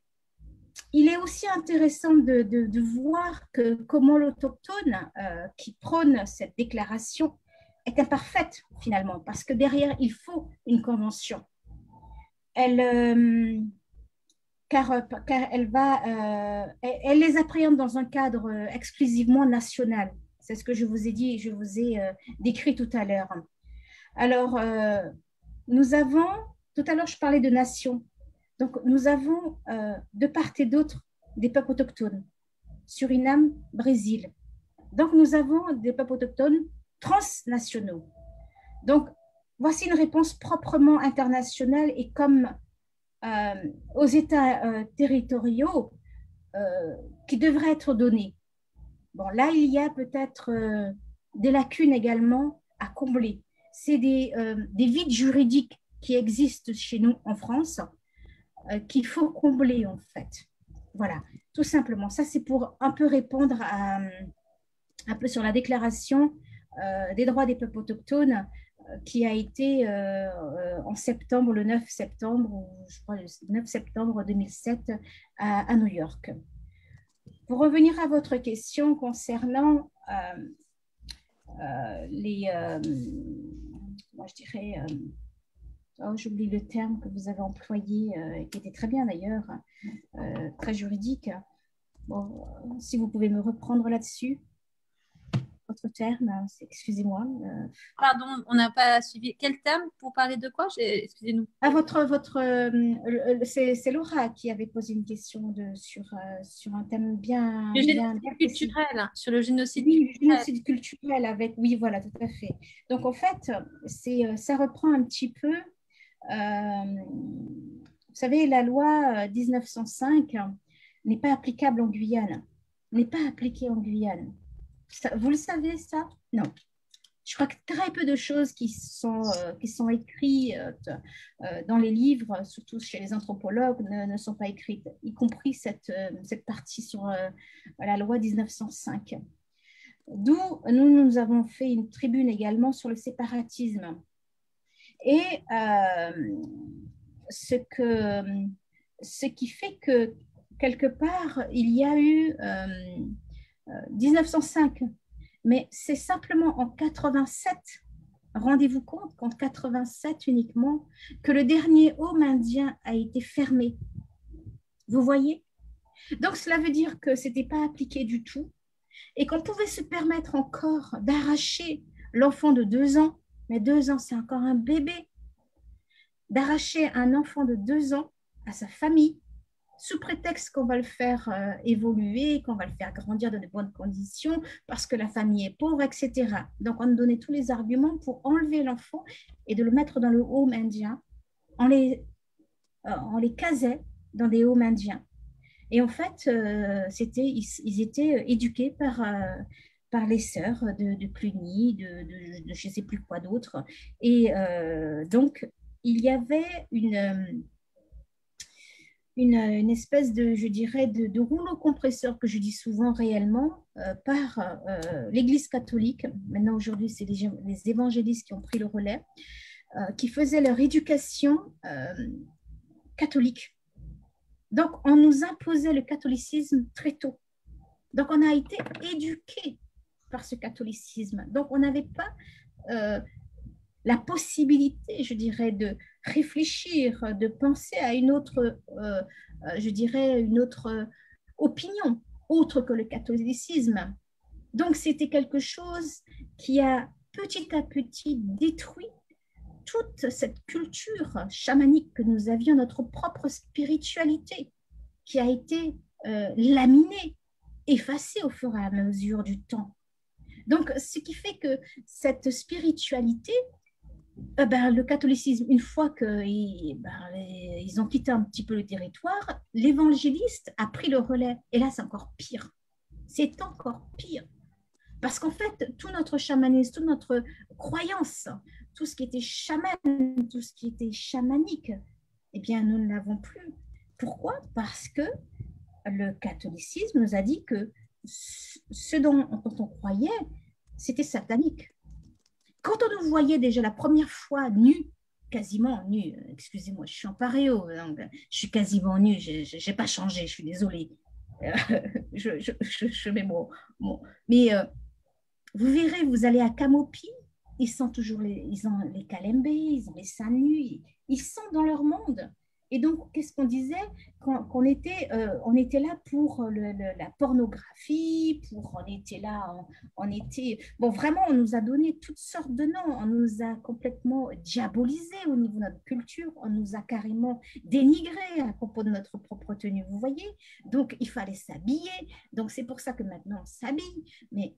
il est aussi intéressant de voir comment l'autochtone qui prône cette déclaration est imparfaite finalement, parce que derrière, il faut une convention. Car elle les appréhende dans un cadre exclusivement national. C'est ce que je vous ai dit, je vous ai décrit tout à l'heure. Alors, nous avons, tout à l'heure je parlais de nations, donc nous avons de part et d'autre des peuples autochtones, Suriname, Brésil. Donc nous avons des peuples autochtones transnationaux. Donc voici une réponse proprement internationale et comme aux États territoriaux qui devraient être donnés. Bon, là, il y a peut-être des lacunes également à combler. C'est des vides juridiques qui existent chez nous en France qu'il faut combler, en fait. Voilà, tout simplement. Ça, c'est pour un peu répondre un peu sur la déclaration des droits des peuples autochtones qui a été en septembre, le 9 septembre, je crois le 9 septembre 2007 à New York. Pour revenir à votre question concernant moi je dirais, j'oublie le terme que vous avez employé, qui était très bien d'ailleurs, très juridique. Bon, si vous pouvez me reprendre là-dessus. Votre terme, excusez-moi.
Pardon, on n'a pas suivi. Quel terme pour parler de quoi? Excusez-nous.
Ah, c'est Laura qui avait posé une question sur un thème bien.
Le génocide culturel, sur le génocide
culturel. Le génocide culturel avec. Oui, voilà, tout à fait. Donc en fait, ça reprend un petit peu. Vous savez, la loi 1905 n'est pas applicable en Guyane, n'est pas appliquée en Guyane. Vous le savez, ça? Non. Je crois que très peu de choses qui sont écrites dans les livres, surtout chez les anthropologues, ne sont pas écrites, y compris cette partie sur la loi 1905. D'où nous avons fait une tribune également sur le séparatisme. Et ce qui fait que, quelque part, il y a eu 1905, mais c'est simplement en 87, rendez-vous compte qu'en 87 uniquement, que le dernier home indien a été fermé. Vous voyez? Donc cela veut dire que ce n'était pas appliqué du tout et qu'on pouvait se permettre encore d'arracher l'enfant de 2 ans, mais 2 ans, c'est encore un bébé, d'arracher un enfant de 2 ans à sa famille, sous prétexte qu'on va le faire évoluer, qu'on va le faire grandir dans de bonnes conditions, parce que la famille est pauvre, etc. Donc, on nous donnait tous les arguments pour enlever l'enfant et de le mettre dans le home indien. On les casait dans des homes indiens. Et en fait, ils étaient éduqués par les sœurs de Cluny, de je ne sais plus quoi d'autre. Et donc, il y avait une espèce de, je dirais, de rouleau compresseur que je dis souvent réellement par l'Église catholique. Maintenant, aujourd'hui, c'est les évangélistes qui ont pris le relais, qui faisaient leur éducation catholique. Donc, on nous imposait le catholicisme très tôt. Donc, on a été éduqués par ce catholicisme. Donc, on n'avait pas la possibilité, je dirais, de réfléchir, de penser à une autre, je dirais, une autre opinion, autre que le catholicisme. Donc, c'était quelque chose qui a petit à petit détruit toute cette culture chamanique que nous avions, notre propre spiritualité, qui a été laminée, effacée au fur et à mesure du temps. Donc, ce qui fait que cette spiritualité, le catholicisme, une fois qu'ils ont quitté un petit peu le territoire, l'évangéliste a pris le relais. Et là, c'est encore pire. C'est encore pire. Parce qu'en fait, tout notre chamanisme, toute notre croyance, tout ce qui était chaman, tout ce qui était chamanique, eh bien, nous ne l'avons plus. Pourquoi? Parce que le catholicisme nous a dit que ce dont on croyait, c'était satanique. Quand on nous voyait déjà la première fois nus, quasiment nus, excusez-moi, je suis en paréo, donc je suis quasiment nue, je n'ai pas changé, je suis désolée. Je mets mais vous verrez, vous allez à Camopi, ils ont les Kalembé, ils ont les seins nus, ils sont dans leur monde. Et donc, qu'est-ce qu'on disait? On était là pour la pornographie, on était là, bon, vraiment, on nous a donné toutes sortes de noms, on nous a complètement diabolisés au niveau de notre culture, on nous a carrément dénigrés à propos de notre propre tenue, vous voyez? Donc, il fallait s'habiller, donc c'est pour ça que maintenant, on s'habille, mais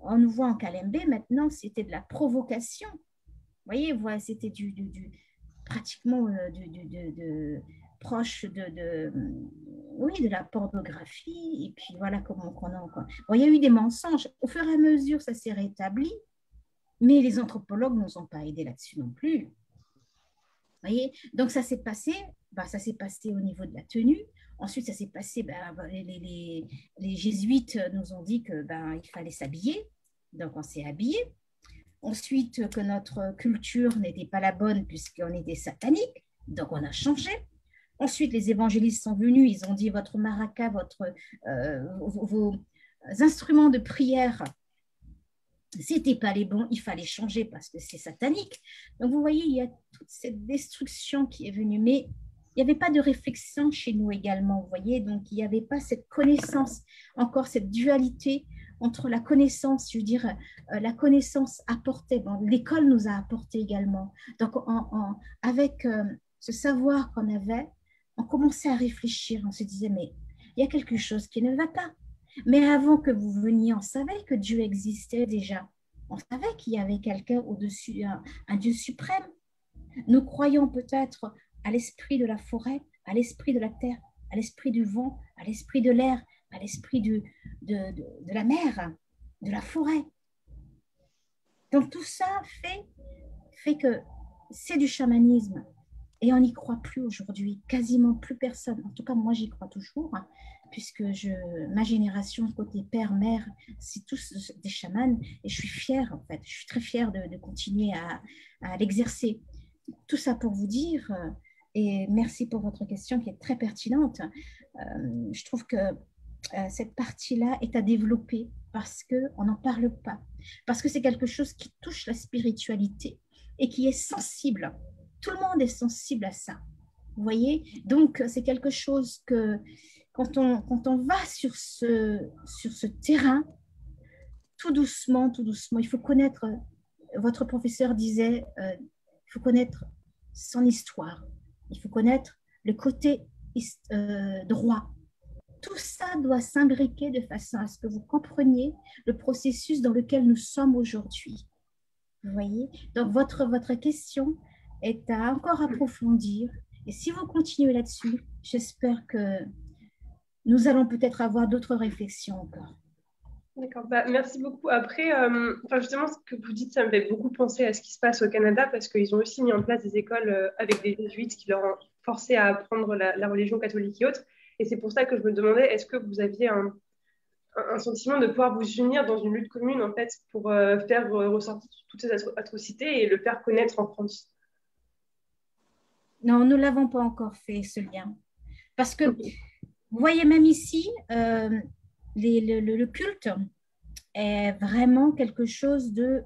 on nous voit en Kalembé, maintenant, c'était de la provocation, vous voyez, voilà, c'était pratiquement proche de la pornographie, et puis voilà comment on a encore. Bon, il y a eu des mensonges, au fur et à mesure ça s'est rétabli, mais les anthropologues ne nous ont pas aidés là-dessus non plus. Vous voyez, donc ça s'est passé au niveau de la tenue. Ensuite ça s'est passé, les jésuites nous ont dit que il fallait s'habiller, donc on s'est habillé. Ensuite, que notre culture n'était pas la bonne puisqu'on était satanique, donc on a changé. Ensuite, les évangélistes sont venus, ils ont dit votre maraca, vos instruments de prière, c'était pas les bons, il fallait changer parce que c'est satanique. Donc vous voyez, il y a toute cette destruction qui est venue, mais il n'y avait pas de réflexion chez nous également, vous voyez, donc il n'y avait pas cette connaissance, encore cette dualité entre la connaissance, je veux dire, la connaissance apportée, l'école nous a apporté également. Donc, avec ce savoir qu'on avait, on commençait à réfléchir, on se disait, mais il y a quelque chose qui ne va pas. Mais avant que vous veniez, on savait que Dieu existait déjà. On savait qu'il y avait quelqu'un au-dessus, un Dieu suprême. Nous croyons peut-être à l'esprit de la forêt, à l'esprit de la terre, à l'esprit du vent, à l'esprit de l'air, à l'esprit de la mer, de la forêt. Donc tout ça fait que c'est du chamanisme et on n'y croit plus aujourd'hui, quasiment plus personne. En tout cas, moi j'y crois toujours, puisque ma génération, côté père, mère, c'est tous des chamans et je suis fière en fait, je suis très fière de continuer à l'exercer. Tout ça pour vous dire, et merci pour votre question qui est très pertinente, je trouve que cette partie-là est à développer parce qu'on n'en parle pas, parce que c'est quelque chose qui touche la spiritualité et qui est sensible. Tout le monde est sensible à ça, vous voyez? Donc, c'est quelque chose quand on va sur ce terrain, tout doucement, il faut connaître, votre professeur disait, il faut connaître son histoire, il faut connaître le côté droit. Tout ça doit s'imbriquer de façon à ce que vous compreniez le processus dans lequel nous sommes aujourd'hui. Vous voyez? Donc, votre question est à encore approfondir. Et si vous continuez là-dessus, j'espère que nous allons peut-être avoir d'autres réflexions encore.
D'accord, merci beaucoup. Après, justement, ce que vous dites, ça me fait beaucoup penser à ce qui se passe au Canada parce qu'ils ont aussi mis en place des écoles avec des jésuites qui leur ont forcé à apprendre la religion catholique et autres. Et c'est pour ça que je me demandais, est-ce que vous aviez un sentiment de pouvoir vous unir dans une lutte commune, en fait, pour faire ressortir toutes ces atrocités et le faire connaître en France?
Non, nous ne l'avons pas encore fait, ce lien. Parce que, vous voyez, même ici, le culte est vraiment quelque chose de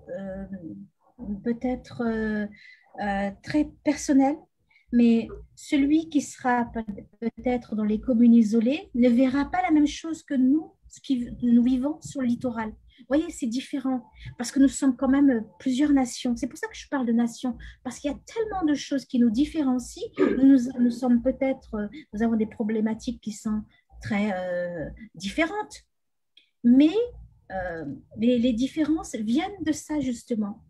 peut-être très personnel, mais celui qui sera peut-être dans les communes isolées ne verra pas la même chose que nous, nous vivons sur le littoral. Vous voyez, c'est différent parce que nous sommes quand même plusieurs nations. C'est pour ça que je parle de nations, parce qu'il y a tellement de choses qui nous différencient. Nous sommes peut-être, nous avons des problématiques qui sont très différentes, mais les différences viennent de ça justement.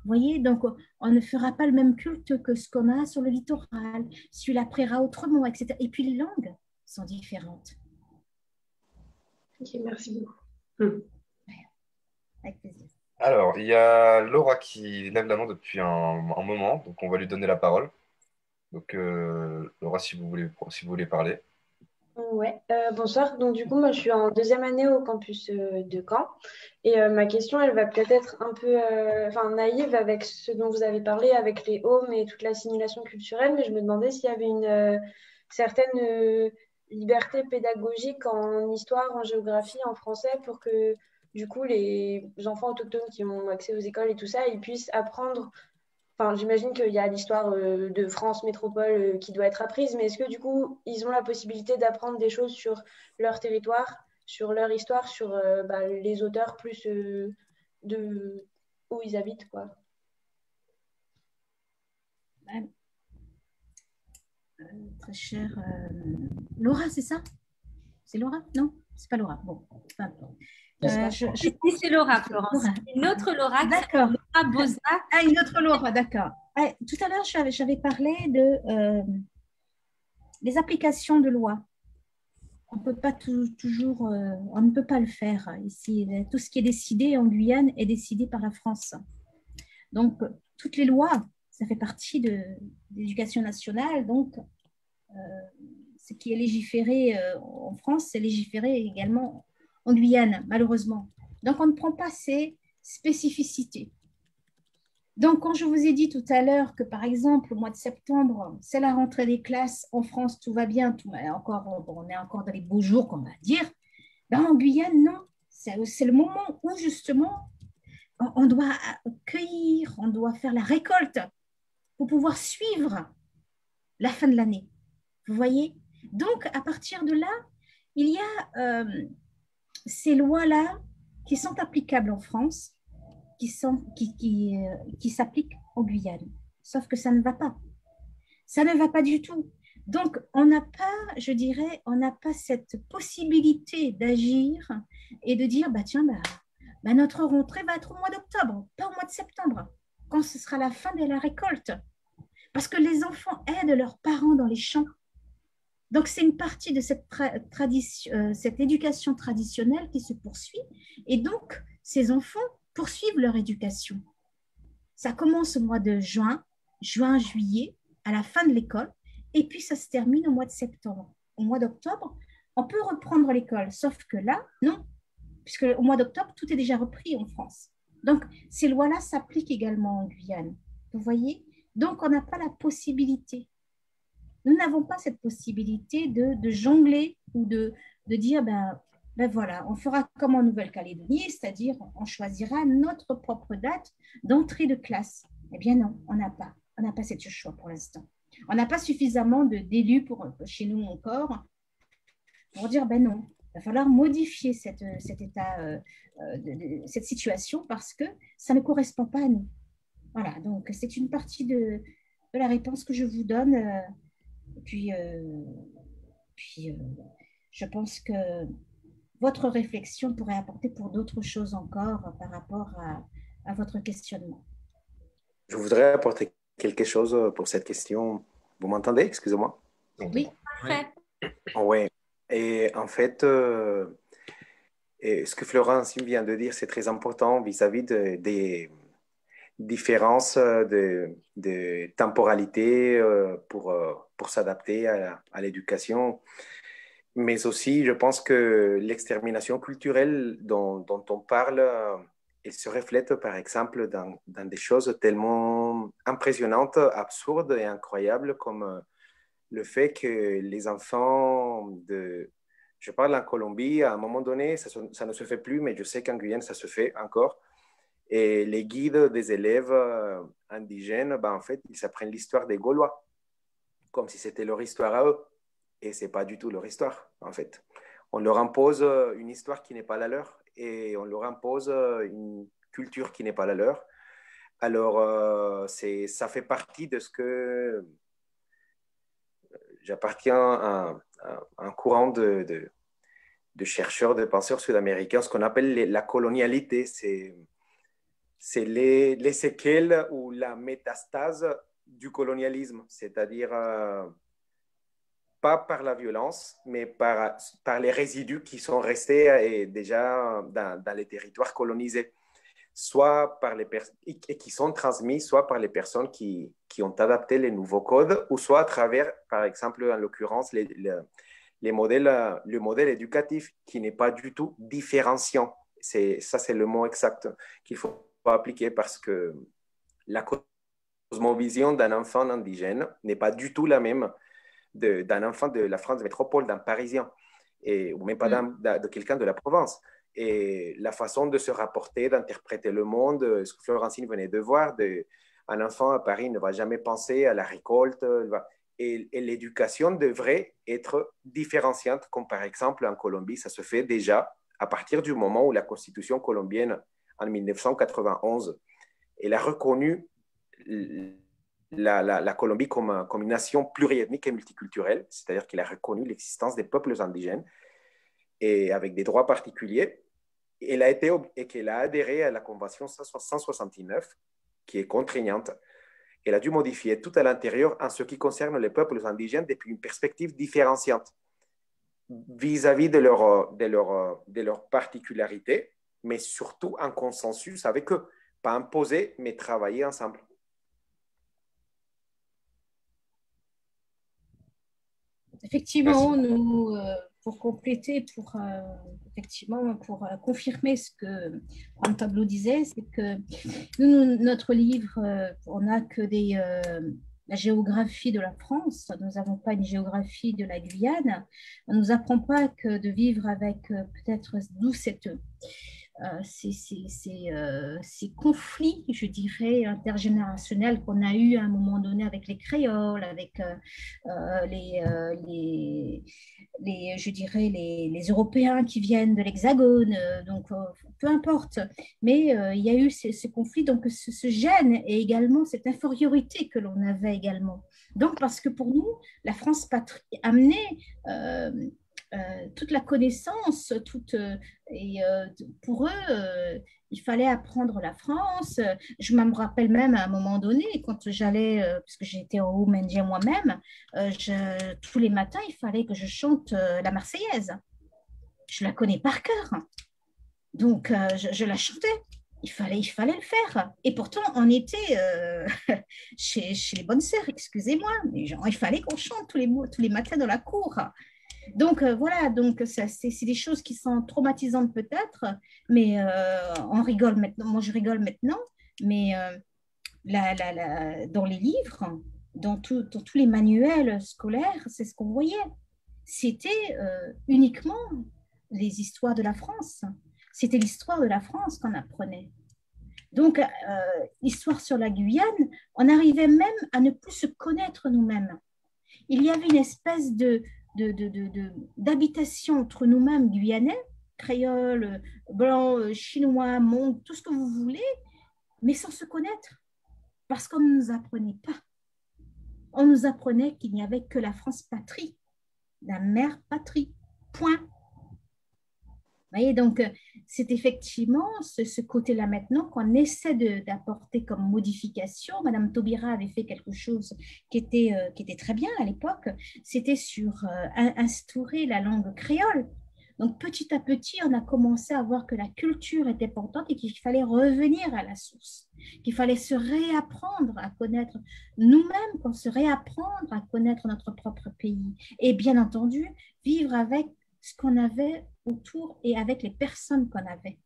Vous voyez, donc on ne fera pas le même culte que ce qu'on a sur le littoral, celui-là priera autrement, etc. Et puis les langues sont différentes.
Ok, merci beaucoup.
Avec plaisir.
Alors, il y a Laura qui lève la main depuis un moment, donc on va lui donner la parole. Donc, Laura, si vous voulez parler.
Ouais, bonsoir. Donc du coup, moi je suis en deuxième année au campus de Caen et ma question, elle va peut-être être un peu naïve avec ce dont vous avez parlé, avec les homes et toute l'assimilation culturelle, mais je me demandais s'il y avait une certaine liberté pédagogique en histoire, en géographie, en français, pour que du coup les enfants autochtones qui ont accès aux écoles et tout ça, ils puissent apprendre. Enfin, j'imagine qu'il y a l'histoire de France métropole qui doit être apprise, mais est-ce que du coup, ils ont la possibilité d'apprendre des choses sur leur territoire, sur leur histoire, sur les auteurs plus de où ils habitent, quoi?
Très chère Laura, c'est ça? C'est Laura? Non, c'est pas Laura. Bon, peu importe.
C'est Laura, Florence. Laura. Une autre Laura,
d'accord.
Laura Boza.
Ah, une autre Laura, d'accord. Tout à l'heure, j'avais parlé de des applications de loi. On peut pas toujours, on ne peut pas le faire ici. Tout ce qui est décidé en Guyane est décidé par la France. Donc, toutes les lois, ça fait partie de l'éducation nationale. Donc, ce qui est légiféré en France, c'est légiféré également en Guyane, malheureusement. Donc, on ne prend pas ces spécificités. Donc, quand je vous ai dit tout à l'heure que, par exemple, au mois de septembre, c'est la rentrée des classes, en France, tout va bien, on est encore dans les beaux jours, qu'on va dire. Ben, en Guyane, non. C'est le moment où, justement, on doit cueillir, on doit faire la récolte pour pouvoir suivre la fin de l'année. Vous voyez? Donc, à partir de là, il y a ces lois-là qui sont applicables en France, qui s'appliquent en Guyane. Sauf que ça ne va pas. Ça ne va pas du tout. Donc, on n'a pas, je dirais, on n'a pas cette possibilité d'agir et de dire, notre rentrée va être au mois d'octobre, pas au mois de septembre, quand ce sera la fin de la récolte. Parce que les enfants aident leurs parents dans les champs. Donc, c'est une partie de cette éducation traditionnelle qui se poursuit. Et donc, ces enfants poursuivent leur éducation. Ça commence au mois de juin, juillet, à la fin de l'école, et puis ça se termine au mois de septembre. Au mois d'octobre, on peut reprendre l'école, sauf que là, non, puisque au mois d'octobre, tout est déjà repris en France. Donc, ces lois-là s'appliquent également en Guyane. Vous voyez? Donc, on n'a pas la possibilité. Nous n'avons pas cette possibilité de jongler ou de dire, voilà, on fera comme en Nouvelle-Calédonie, c'est-à-dire on choisira notre propre date d'entrée de classe. Eh bien non, on n'a pas. On n'a pas ce choix pour l'instant. On n'a pas suffisamment d'élus chez nous encore pour dire, ben non, il va falloir modifier cet état, cette situation parce que ça ne correspond pas à nous. Voilà, donc c'est une partie de la réponse que je vous donne. Puis, je pense que votre réflexion pourrait apporter pour d'autres choses encore par rapport à votre questionnement.
Je voudrais apporter quelque chose pour cette question. Vous m'entendez? Excusez-moi.
Oui.
Parfait.
Oui. Et en fait, et ce que Florence vient de dire, c'est très important vis-à-vis des différences de temporalité pour s'adapter à l'éducation. Mais aussi, je pense que l'extermination culturelle dont on parle, elle se reflète, par exemple, dans des choses tellement impressionnantes, absurdes et incroyables, comme le fait que les enfants je parle en Colombie, à un moment donné, ça ne se fait plus, mais je sais qu'en Guyane, ça se fait encore. Et les guides des élèves indigènes, ben, en fait, ils apprennent l'histoire des Gaulois, comme si c'était leur histoire à eux. Et ce n'est pas du tout leur histoire, en fait. On leur impose une histoire qui n'est pas la leur, et on leur impose une culture qui n'est pas la leur. Alors, ça fait partie de ce que j'appartiens à un courant de chercheurs, de penseurs sud-américains, ce qu'on appelle la colonialité. C'est les séquelles ou la métastase du colonialisme, c'est-à-dire pas par la violence, mais par les résidus qui sont restés déjà dans les territoires colonisés, soit par et qui sont transmis soit par les personnes qui ont adapté les nouveaux codes, ou soit à travers, par exemple, en l'occurrence, le modèle éducatif qui n'est pas du tout différenciant. Ça, c'est le mot exact qu'il faut appliquer, parce que la cosmovision d'un enfant indigène n'est pas du tout la même d'un enfant de la France métropole, d'un Parisien, ou même pas de quelqu'un de la province. Et la façon de se rapporter, d'interpréter le monde, ce que Florentine venait de voir, un enfant à Paris ne va jamais penser à la récolte, et l'éducation devrait être différenciante, comme par exemple en Colombie, ça se fait déjà à partir du moment où la Constitution colombienne, en 1991, elle a reconnu la Colombie comme une nation pluriethnique et multiculturelle, c'est-à-dire qu'elle a reconnu l'existence des peuples indigènes et avec des droits particuliers, et qu'elle a adhéré à la Convention 169, qui est contraignante. Elle a dû modifier tout à l'intérieur en ce qui concerne les peuples indigènes depuis une perspective différenciante vis-à-vis de leur particularité, mais surtout en consensus avec eux, pas imposer, mais travailler ensemble.
Effectivement, nous, pour compléter, pour confirmer ce que Juan Pablo disait, c'est que notre livre, on n'a que la géographie de la France, nous n'avons pas une géographie de la Guyane. On ne nous apprend pas que de vivre avec peut-être d'où ces conflits, je dirais, intergénérationnels qu'on a eu à un moment donné avec les créoles, avec je dirais, les Européens qui viennent de l'Hexagone, donc peu importe. Mais il y a eu ce conflit, donc ce gêne et également cette infériorité que l'on avait également. Donc, parce que pour nous, la France patrie amenait toute la connaissance, et pour eux, il fallait apprendre la France. Je me rappelle même à un moment donné, quand j'allais, parce que j'étais en Haut-Mendia moi-même, tous les matins, il fallait que je chante la Marseillaise. Je la connais par cœur. Donc, je la chantais. Il fallait le faire. Et pourtant, on était chez les bonnes sœurs, excusez-moi, mais genre, il fallait qu'on chante tous les matins dans la cour. Donc, voilà, donc c'est des choses qui sont traumatisantes peut-être, mais on rigole maintenant. Moi, je rigole maintenant, mais dans les livres, dans tous les manuels scolaires, c'est ce qu'on voyait. C'était uniquement les histoires de la France. C'était l'histoire de la France qu'on apprenait. Donc, histoire sur la Guyane, on arrivait même à ne plus se connaître nous-mêmes. Il y avait une espèce de d'habitation entre nous-mêmes guyanais, créoles, blancs, chinois, mongols, tout ce que vous voulez, mais sans se connaître, parce qu'on ne nous apprenait pas. On nous apprenait qu'il n'y avait que la France patrie, la mère patrie, point. Vous voyez, donc c'est effectivement ce côté-là maintenant qu'on essaie d'apporter comme modification. Madame Taubira avait fait quelque chose qui était très bien à l'époque, c'était sur instaurer la langue créole. Donc petit à petit, on a commencé à voir que la culture était importante et qu'il fallait revenir à la source, qu'il fallait se réapprendre à connaître nous-mêmes, qu'on se réapprendre à connaître notre propre pays. Et bien entendu, vivre avec ce qu'on avait autour et avec les personnes qu'on avait.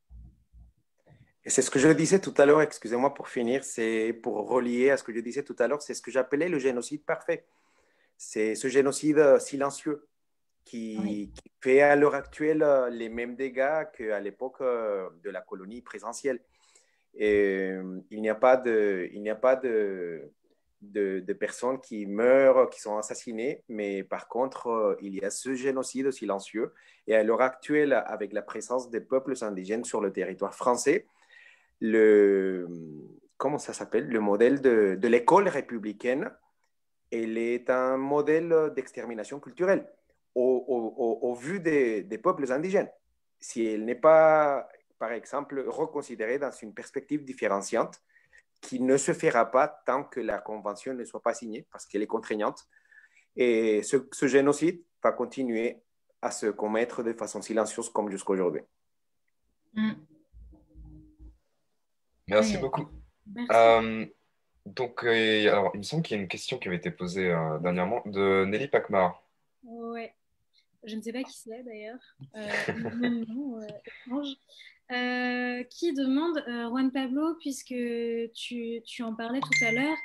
Et c'est ce que je disais tout à l'heure, excusez-moi pour finir, c'est pour relier à ce que je disais tout à l'heure, c'est ce que j'appelais le génocide parfait. C'est ce génocide silencieux qui fait à l'heure actuelle les mêmes dégâts qu'à l'époque de la colonie présentielle. Et il n'y a pas de personnes qui meurent, qui sont assassinées, mais par contre, il y a ce génocide silencieux. Et à l'heure actuelle, avec la présence des peuples indigènes sur le territoire français, comment ça s'appelle, le modèle de l'école républicaine, elle est un modèle d'extermination culturelle au vu des peuples indigènes. Si elle n'est pas, par exemple, reconsidérée dans une perspective différenciante, qui ne se fera pas tant que la convention ne soit pas signée, parce qu'elle est contraignante. Et ce génocide va continuer à se commettre de façon silencieuse comme jusqu'à aujourd'hui.
Merci beaucoup.
Merci.
Donc, alors, il me semble qu'il y a une question qui avait été posée dernièrement de Nelly Pacmar.
Ouais. Je ne sais pas qui c'est d'ailleurs. Même nom, étrange. Qui demande, Juan Pablo, puisque tu en parlais tout à l'heure,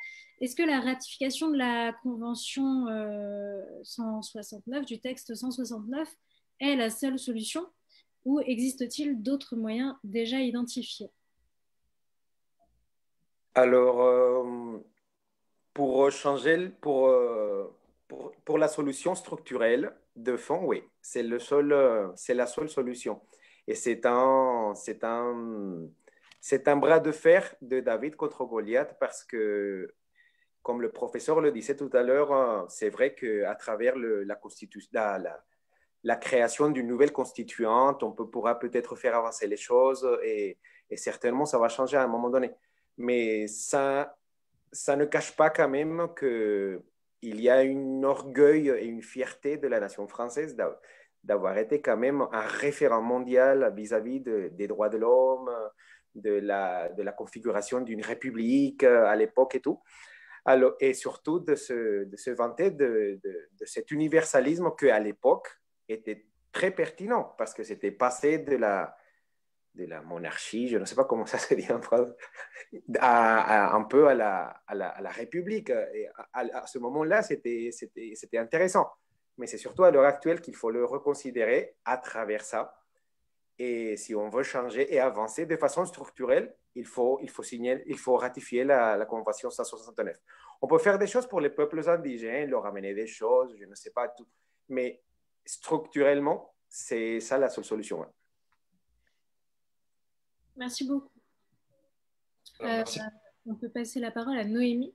est-ce que la ratification de la Convention 169, du texte 169, est la seule solution ou existe-t-il d'autres moyens déjà identifiés?
Alors, pour changer, pour la solution structurelle de fond, oui, c'est la seule solution. Et c'est un bras de fer de David contre Goliath parce que, comme le professeur le disait tout à l'heure, c'est vrai qu'à travers la création d'une nouvelle constituante, on pourra peut-être faire avancer les choses et certainement ça va changer à un moment donné. Mais ça ne cache pas quand même qu'il y a un orgueil et une fierté de la nation française d'avoir été quand même un référent mondial vis-à-vis des droits de l'homme, de la configuration d'une république à l'époque et tout. Alors, et surtout de se vanter de cet universalisme qui, à l'époque, était très pertinent parce que c'était passé de la monarchie, je ne sais pas comment ça se dit en France, un peu à la République. Et à ce moment-là, c'était intéressant. Mais c'est surtout à l'heure actuelle qu'il faut le reconsidérer à travers ça. Et si on veut changer et avancer de façon structurelle, il faut ratifier la Convention 169. On peut faire des choses pour les peuples indigènes, leur amener des choses, je ne sais pas tout. Mais structurellement, c'est ça la seule solution.
Merci beaucoup.
Merci.
On peut passer la parole à Noémie.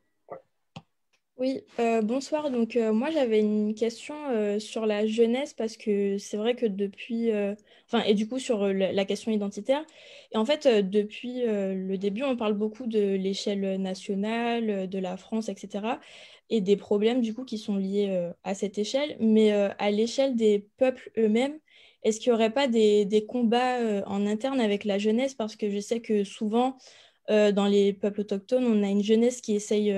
Oui, bonsoir. Donc, moi, j'avais une question sur la jeunesse parce que c'est vrai que depuis, et du coup, sur la question identitaire. Et en fait, depuis le début, on parle beaucoup de l'échelle nationale, de la France, etc. Et des problèmes, du coup, qui sont liés à cette échelle. Mais à l'échelle des peuples eux-mêmes, est-ce qu'il n'y aurait pas des combats en interne avec la jeunesse? Parce que je sais que souvent, dans les peuples autochtones, on a une jeunesse qui essaye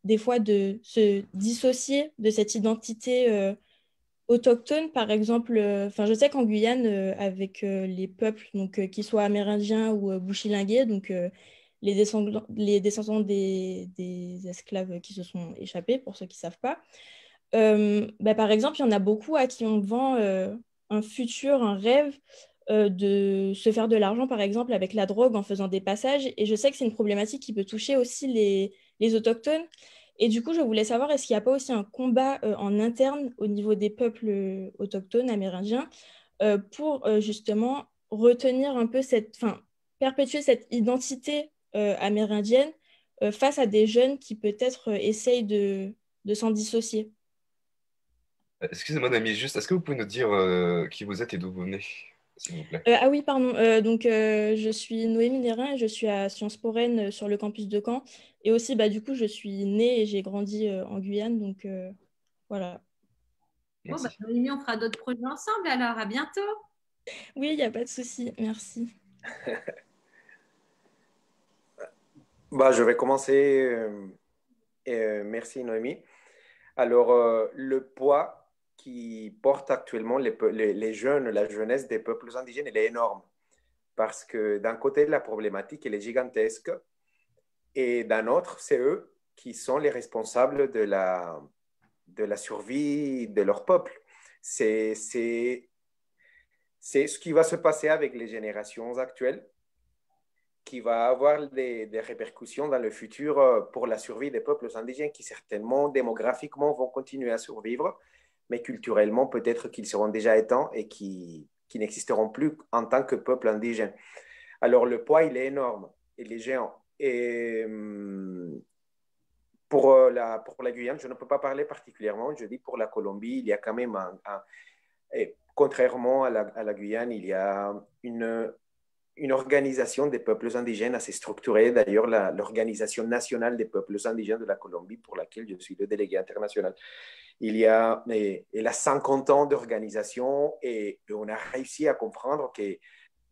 des fois de se dissocier de cette identité autochtone. Par exemple, je sais qu'en Guyane, avec les peuples, donc, qu'ils soient amérindiens ou bushilingués, donc les descendants des esclaves qui se sont échappés, pour ceux qui ne savent pas, par exemple, il y en a beaucoup à qui on vend un futur, un rêve de se faire de l'argent, par exemple, avec la drogue en faisant des passages. Et je sais que c'est une problématique qui peut toucher aussi les autochtones. Et du coup, je voulais savoir, est-ce qu'il n'y a pas aussi un combat en interne au niveau des peuples autochtones amérindiens pour justement retenir un peu enfin, perpétuer cette identité amérindienne face à des jeunes qui peut-être essayent de s'en dissocier.
Excusez-moi, Noémie, juste, est-ce que vous pouvez nous dire qui vous êtes et d'où vous venez, s'il vous plaît?
Ah oui, pardon. Donc, je suis Noémie Nérin et je suis à Sciences Po Rennes sur le campus de Caen. Et aussi, bah, du coup, je suis née et j'ai grandi en Guyane. Donc, voilà.
Bon, bah,
Merci.
Noémie, on fera d'autres projets ensemble alors. À bientôt.
Oui, il n'y a pas de souci. Merci.
Bah, je vais commencer. Merci Noémie. Alors, le poids qui porte actuellement les jeunes, la jeunesse des peuples indigènes, il est énorme. Parce que d'un côté, la problématique, elle est gigantesque. Et d'un autre, c'est eux qui sont les responsables de la survie de leur peuple. C'est ce qui va se passer avec les générations actuelles, qui va avoir des répercussions dans le futur pour la survie des peuples indigènes qui certainement, démographiquement, vont continuer à survivre, mais culturellement, peut-être qu'ils seront déjà éteints et qui n'existeront plus en tant que peuple indigène. Alors, le poids, il est énorme, il est géant. Et pour la Guyane, je ne peux pas parler particulièrement, je dis pour la Colombie, il y a quand même et contrairement à la Guyane, il y a une organisation des peuples indigènes assez structurée, d'ailleurs l'Organisation nationale des peuples indigènes de la Colombie, pour laquelle je suis le délégué international. Elle a 50 ans d'organisation et on a réussi à comprendre qu'il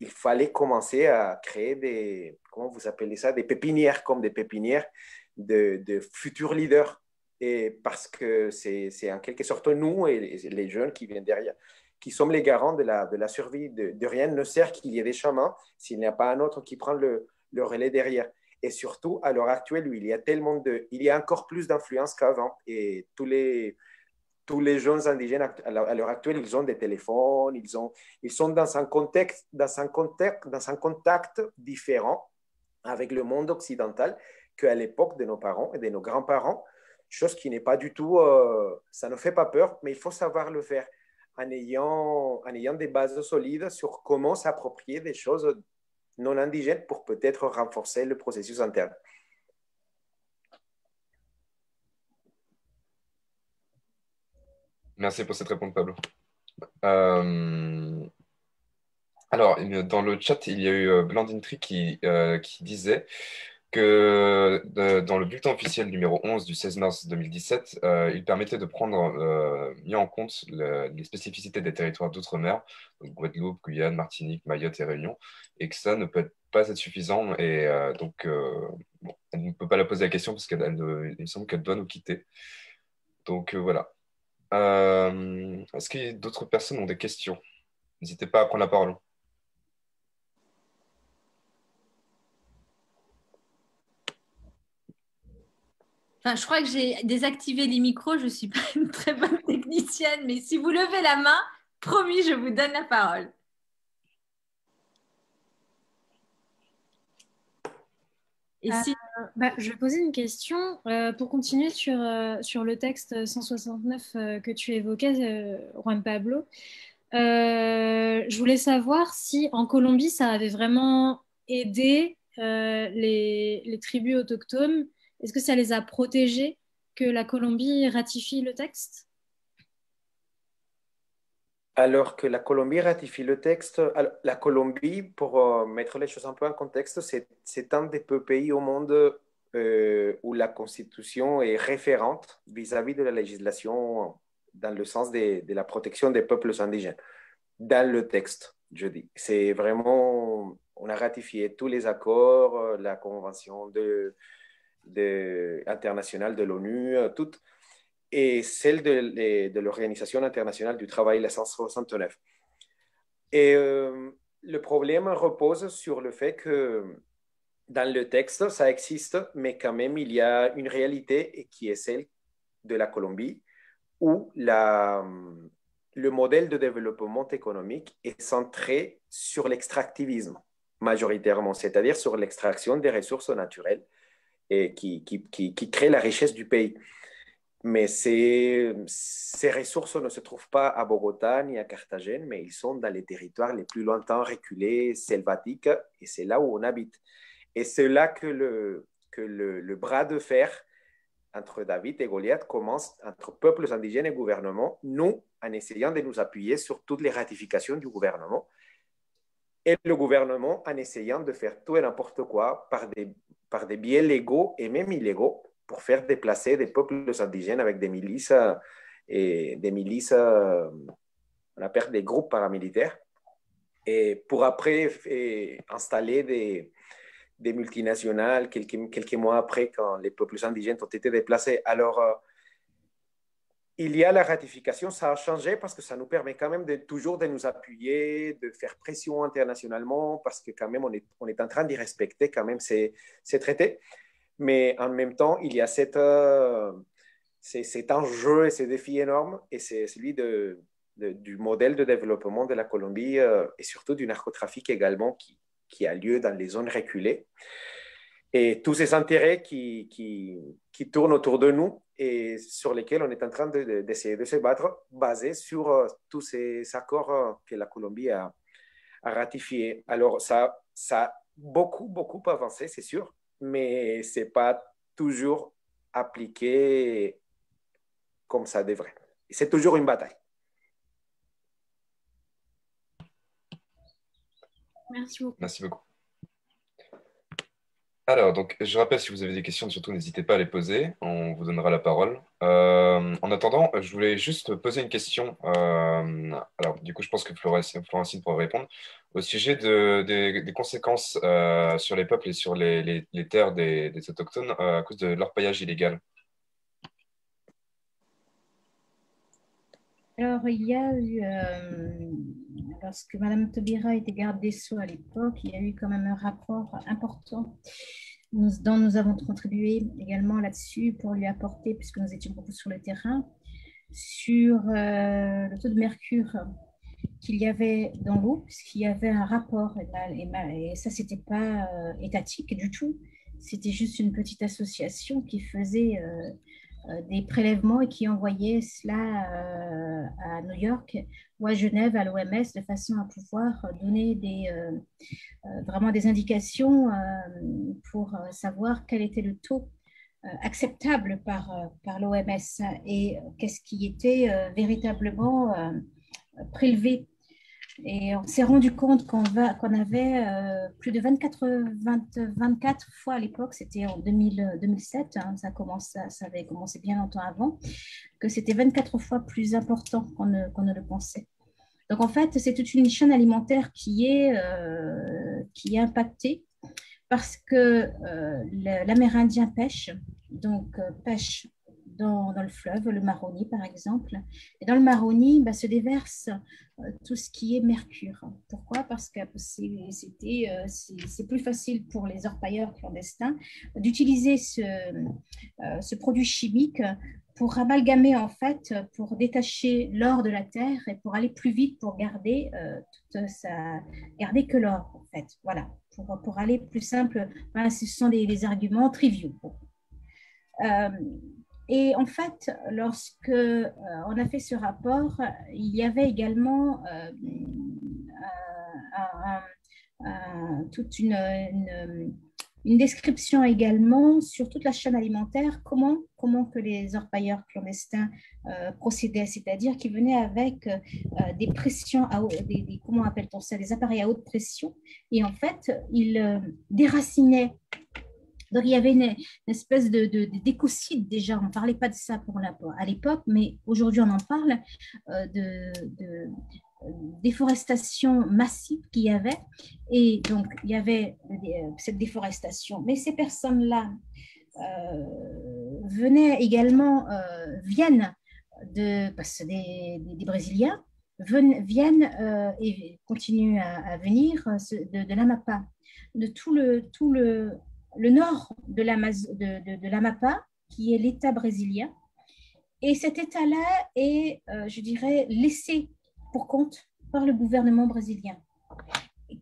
fallait commencer à créer comment vous appelez ça, des pépinières, comme des pépinières de futurs leaders. Et parce que c'est en quelque sorte nous et les jeunes qui viennent derrière, qui sommes les garants de la survie. De rien ne sert qu'il y ait des chamans s'il n'y a pas un autre qui prend le relais derrière. Et surtout, à l'heure actuelle, où il y a encore plus d'influence qu'avant. Et tous les jeunes indigènes, à l'heure actuelle, ils ont des téléphones, ils sont dans un contact différent avec le monde occidental qu'à l'époque de nos parents et de nos grands-parents, chose qui n'est pas du tout, ça ne fait pas peur, mais il faut savoir le faire en ayant des bases solides sur comment s'approprier des choses non indigènes pour peut-être renforcer le processus interne.
Merci pour cette réponse, Pablo. Alors, dans le chat, il y a eu Blandine Tri qui disait que dans le bulletin officiel numéro 11 du 16 mars 2017, il permettait de prendre mis en compte les spécificités des territoires d'outre-mer, donc Guadeloupe, Guyane, Martinique, Mayotte et Réunion, et que ça ne peut pas être suffisant. Et donc, bon, elle ne peut pas la poser la question parce qu'il me semble qu'elle doit nous quitter. Donc, voilà. Est-ce que d'autres personnes ont des questions? N'hésitez pas à prendre la parole.
Enfin, je crois que j'ai désactivé les micros. Je ne suis pas une très bonne technicienne, mais si vous levez la main, promis, je vous donne la parole. Et si...
je vais poser une question pour continuer sur le texte 169 que tu évoquais, Juan Pablo. Je voulais savoir si en Colombie, ça avait vraiment aidé les tribus autochtones. Est-ce que ça les a protégés que la Colombie ratifie le texte?
Alors que la Colombie ratifie le texte, la Colombie, pour mettre les choses un peu en contexte, c'est un des peu pays au monde où la Constitution est référente vis-à-vis de la législation dans le sens de la protection des peuples indigènes. Dans le texte, je dis. C'est vraiment, on a ratifié tous les accords, la Convention internationale de l'ONU, toutes, et celle de l'Organisation internationale du travail, la 169. Et le problème repose sur le fait que dans le texte, ça existe, mais quand même, il y a une réalité qui est celle de la Colombie, où le modèle de développement économique est centré sur l'extractivisme, majoritairement, c'est-à-dire sur l'extraction des ressources naturelles et qui créent la richesse du pays. Mais ces ressources ne se trouvent pas à Bogota ni à Carthagène, mais ils sont dans les territoires les plus lointains, reculés, selvatiques, et c'est là où on habite. Et c'est là que le bras de fer entre David et Goliath commence, entre peuples indigènes et gouvernement, nous, en essayant de nous appuyer sur toutes les ratifications du gouvernement, et le gouvernement en essayant de faire tout et n'importe quoi par des biais légaux et même illégaux, pour faire déplacer des peuples indigènes avec des milices, on appelle des groupes paramilitaires, et pour après installer des multinationales quelques mois après, quand les peuples indigènes ont été déplacés. Alors, il y a la ratification, ça a changé parce que ça nous permet quand même toujours de nous appuyer, de faire pression internationalement, parce que quand même, on est en train d'y respecter quand même ces traités. Mais en même temps, il y a cet enjeu et ces défis énormes, et c'est celui du modèle de développement de la Colombie et surtout du narcotrafic également qui a lieu dans les zones reculées. Et tous ces intérêts qui tournent autour de nous et sur lesquels on est en train d'essayer de se battre, basés sur tous ces accords que la Colombie a ratifiés. Alors, ça a beaucoup, beaucoup avancé, c'est sûr, mais ce n'est pas toujours appliqué comme ça devrait. C'est toujours une bataille.
Merci beaucoup.
Merci beaucoup. Alors, donc, je rappelle, si vous avez des questions, surtout n'hésitez pas à les poser. On vous donnera la parole. En attendant, je voulais juste poser une question. Alors, du coup, je pense que Florentine pourra répondre. Au sujet des conséquences sur les peuples et sur les terres des autochtones à cause de l'orpaillage illégal.
Alors, il y a eu, lorsque Mme Taubira était garde des Sceaux à l'époque, il y a eu quand même un rapport important dont nous avons contribué également là-dessus pour lui apporter, puisque nous étions beaucoup sur le terrain, sur le taux de mercure qu'il y avait dans l'eau, puisqu'il y avait un rapport, et ça, c'était pas étatique du tout, c'était juste une petite association qui faisait des prélèvements et qui envoyait cela à New York ou à Genève, à l'OMS, de façon à pouvoir donner vraiment des indications pour savoir quel était le taux acceptable par l'OMS et qu'est-ce qui était véritablement prélevé. Et on s'est rendu compte qu'on avait plus de 24 fois à l'époque, c'était en 2007, hein, ça avait commencé bien longtemps avant, que c'était 24 fois plus important qu'on ne le pensait. Donc en fait, c'est toute une chaîne alimentaire qui est impactée parce que l'Amérindien pêche, donc pêche dans le fleuve, le Maroni par exemple. Et dans le Maroni, se déverse tout ce qui est mercure. Pourquoi? Parce que c'est plus facile pour les orpailleurs clandestins d'utiliser ce produit chimique pour amalgamer en fait, pour détacher l'or de la terre et pour aller plus vite pour garder garder que l'or en fait. Voilà, pour aller plus simple. Voilà, ce sont des arguments triviaux. Et en fait, lorsque on a fait ce rapport, il y avait également toute une description également sur toute la chaîne alimentaire, comment que les orpailleurs clandestins procédaient, c'est-à-dire qu'ils venaient avec des pressions, comment appelle-t-on ça, des appareils à haute pression, et en fait, ils déracinaient. Donc, il y avait une espèce d'écocide déjà. On ne parlait pas de ça à l'époque, mais aujourd'hui, on en parle de déforestation massive qu'il y avait. Et donc, il y avait cette déforestation. Mais ces personnes-là viennent parce que des Brésiliens, viennent et continuent à venir de l'Amapá, de tout le nord de l'Amapá, qui est l'État brésilien. Et cet État-là est, je dirais, laissé pour compte par le gouvernement brésilien.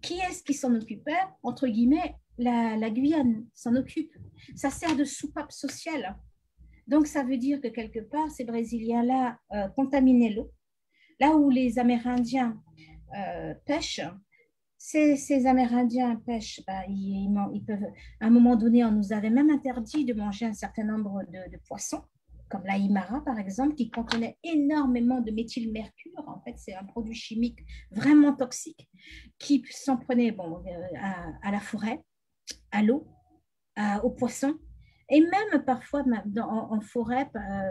Qui est-ce qui s'en occupait? Entre guillemets, la Guyane s'en occupe. Ça sert de soupape sociale. Donc, ça veut dire que quelque part, ces Brésiliens-là contaminaient l'eau. Là où les Amérindiens pêchent, ces Amérindiens pêchent, ils peuvent, à un moment donné, on nous avait même interdit de manger un certain nombre de poissons, comme l'aïmara, par exemple, qui contenait énormément de méthylmercure. En fait, c'est un produit chimique vraiment toxique qui s'en prenait à la forêt, à l'eau, aux poissons. Et même parfois en forêt,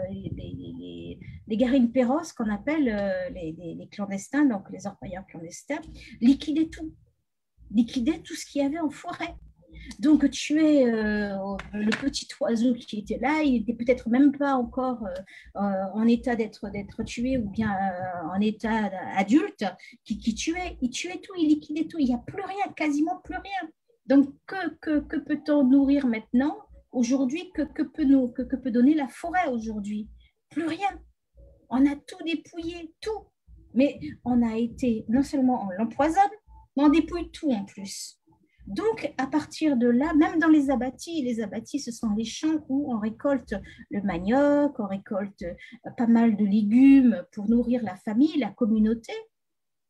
les garines-perros, qu'on appelle les clandestins, donc les orpailleurs clandestins, liquidaient tout ce qu'il y avait en forêt. Donc, tuer le petit oiseau qui était là, il n'était peut-être même pas encore en état d'être tué ou bien en état adulte, il tuait tout, il liquidait tout. Il n'y a plus rien, quasiment plus rien. Donc, que peut-on nourrir maintenant, aujourd'hui, que peut donner la forêt aujourd'hui? Plus rien. On a tout dépouillé, tout. Mais on a été, non seulement on l'empoisonne, mais on dépouille tout en plus. Donc, à partir de là, même dans les abattis, ce sont les champs où on récolte le manioc, on récolte pas mal de légumes pour nourrir la famille, la communauté.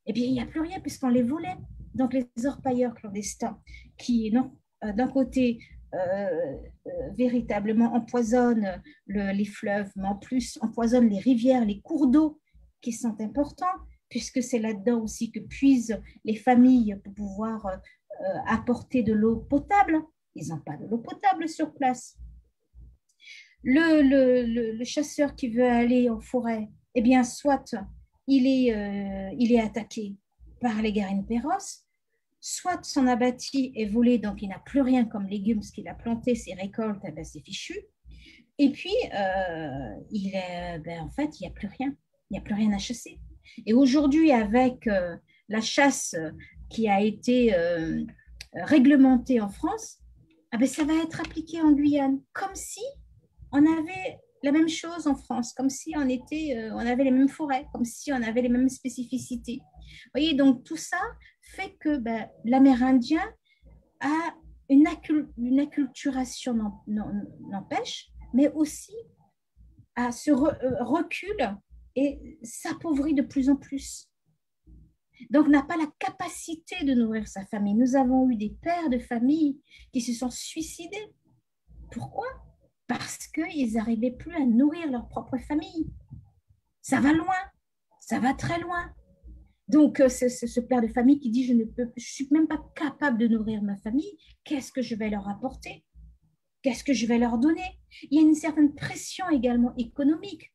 Eh bien, il n'y a plus rien puisqu'on les volait. Donc, les orpailleurs clandestins qui, d'un côté, véritablement empoisonnent les fleuves, mais en plus empoisonnent les rivières, les cours d'eau qui sont importants, puisque c'est là-dedans aussi que puisent les familles pour pouvoir apporter de l'eau potable. Ils n'ont pas de l'eau potable sur place. Le chasseur qui veut aller en forêt, eh bien, soit il est attaqué par les garines-perros, soit son abattis est volé, donc il n'a plus rien comme légumes, ce qu'il a planté, ses récoltes, eh ben, c'est fichu. Et puis, en fait, il n'y a plus rien. Il n'y a plus rien à chasser. Et aujourd'hui, avec la chasse qui a été réglementée en France, eh ben, ça va être appliqué en Guyane, comme si on avait la même chose en France, comme si on avait les mêmes forêts, comme si on avait les mêmes spécificités. Vous voyez, donc tout ça fait que l'Amérindien a une acculturation, n'empêche, mais aussi à se recule et s'appauvrit de plus en plus. Donc, n'a pas la capacité de nourrir sa famille. Nous avons eu des pères de famille qui se sont suicidés. Pourquoi? Parce qu'ils n'arrivaient plus à nourrir leur propre famille. Ça va loin, ça va très loin. Donc, ce père de famille qui dit, je ne suis même pas capable de nourrir ma famille, qu'est-ce que je vais leur apporter? Qu'est-ce que je vais leur donner? Il y a une certaine pression également économique.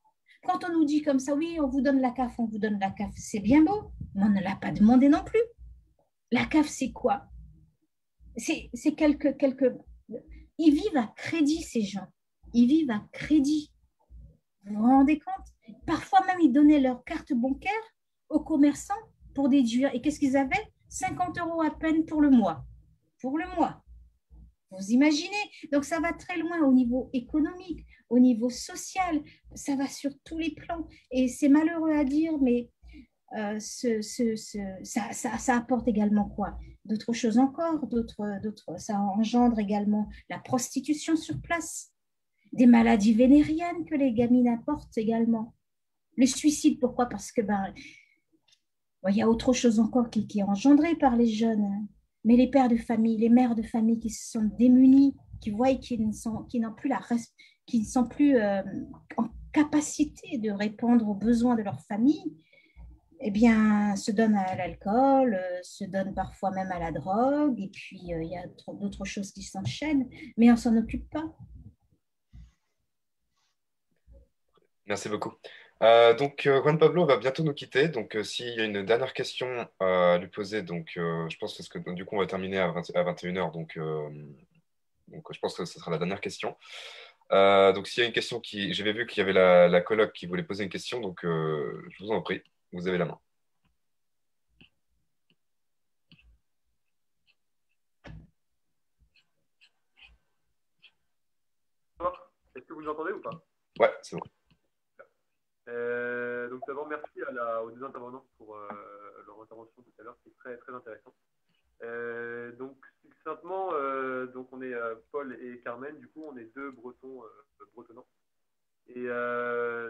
Quand on nous dit comme ça, oui, on vous donne la CAF, c'est bien beau, mais on ne l'a pas demandé non plus. La CAF, c'est quoi? C'est quelques... Ils vivent à crédit, ces gens. Ils vivent à crédit. Vous vous rendez compte? Parfois même, ils donnaient leur carte bancaire aux commerçants pour déduire. Et qu'est-ce qu'ils avaient? 50 € à peine pour le mois. Pour le mois. Vous imaginez? Donc, ça va très loin au niveau économique, au niveau social. Ça va sur tous les plans. Et c'est malheureux à dire, mais ça apporte également quoi? D'autres choses encore. Ça engendre également la prostitution sur place. Des maladies vénériennes que les gamines apportent également. Le suicide, pourquoi? Parce que il y a autre chose encore qui est engendré par les jeunes. Mais les pères de famille, les mères de famille qui se sont démunis, qui voient qu'ils ne sont plus en capacité de répondre aux besoins de leur famille, eh bien, se donnent à l'alcool, se donnent parfois même à la drogue, et puis il y a d'autres choses qui s'enchaînent, mais on ne s'en occupe pas.
Merci beaucoup. Donc, Juan Pablo va bientôt nous quitter. Donc, s'il y a une dernière question à lui poser, donc, je pense que du coup, on va terminer à 21h. Donc, je pense que ce sera la dernière question. Donc, s'il y a une question j'avais vu qu'il y avait la coloc qui voulait poser une question. Donc, je vous en prie, vous avez la main.
Est-ce que vous m'entendez ou pas?
Ouais, c'est bon.
Donc d'abord, merci aux deux intervenants pour leur intervention tout à l'heure, c'est très, très intéressant. Donc succinctement, donc on est Paul et Carmen, du coup on est deux Bretons bretonnants. Et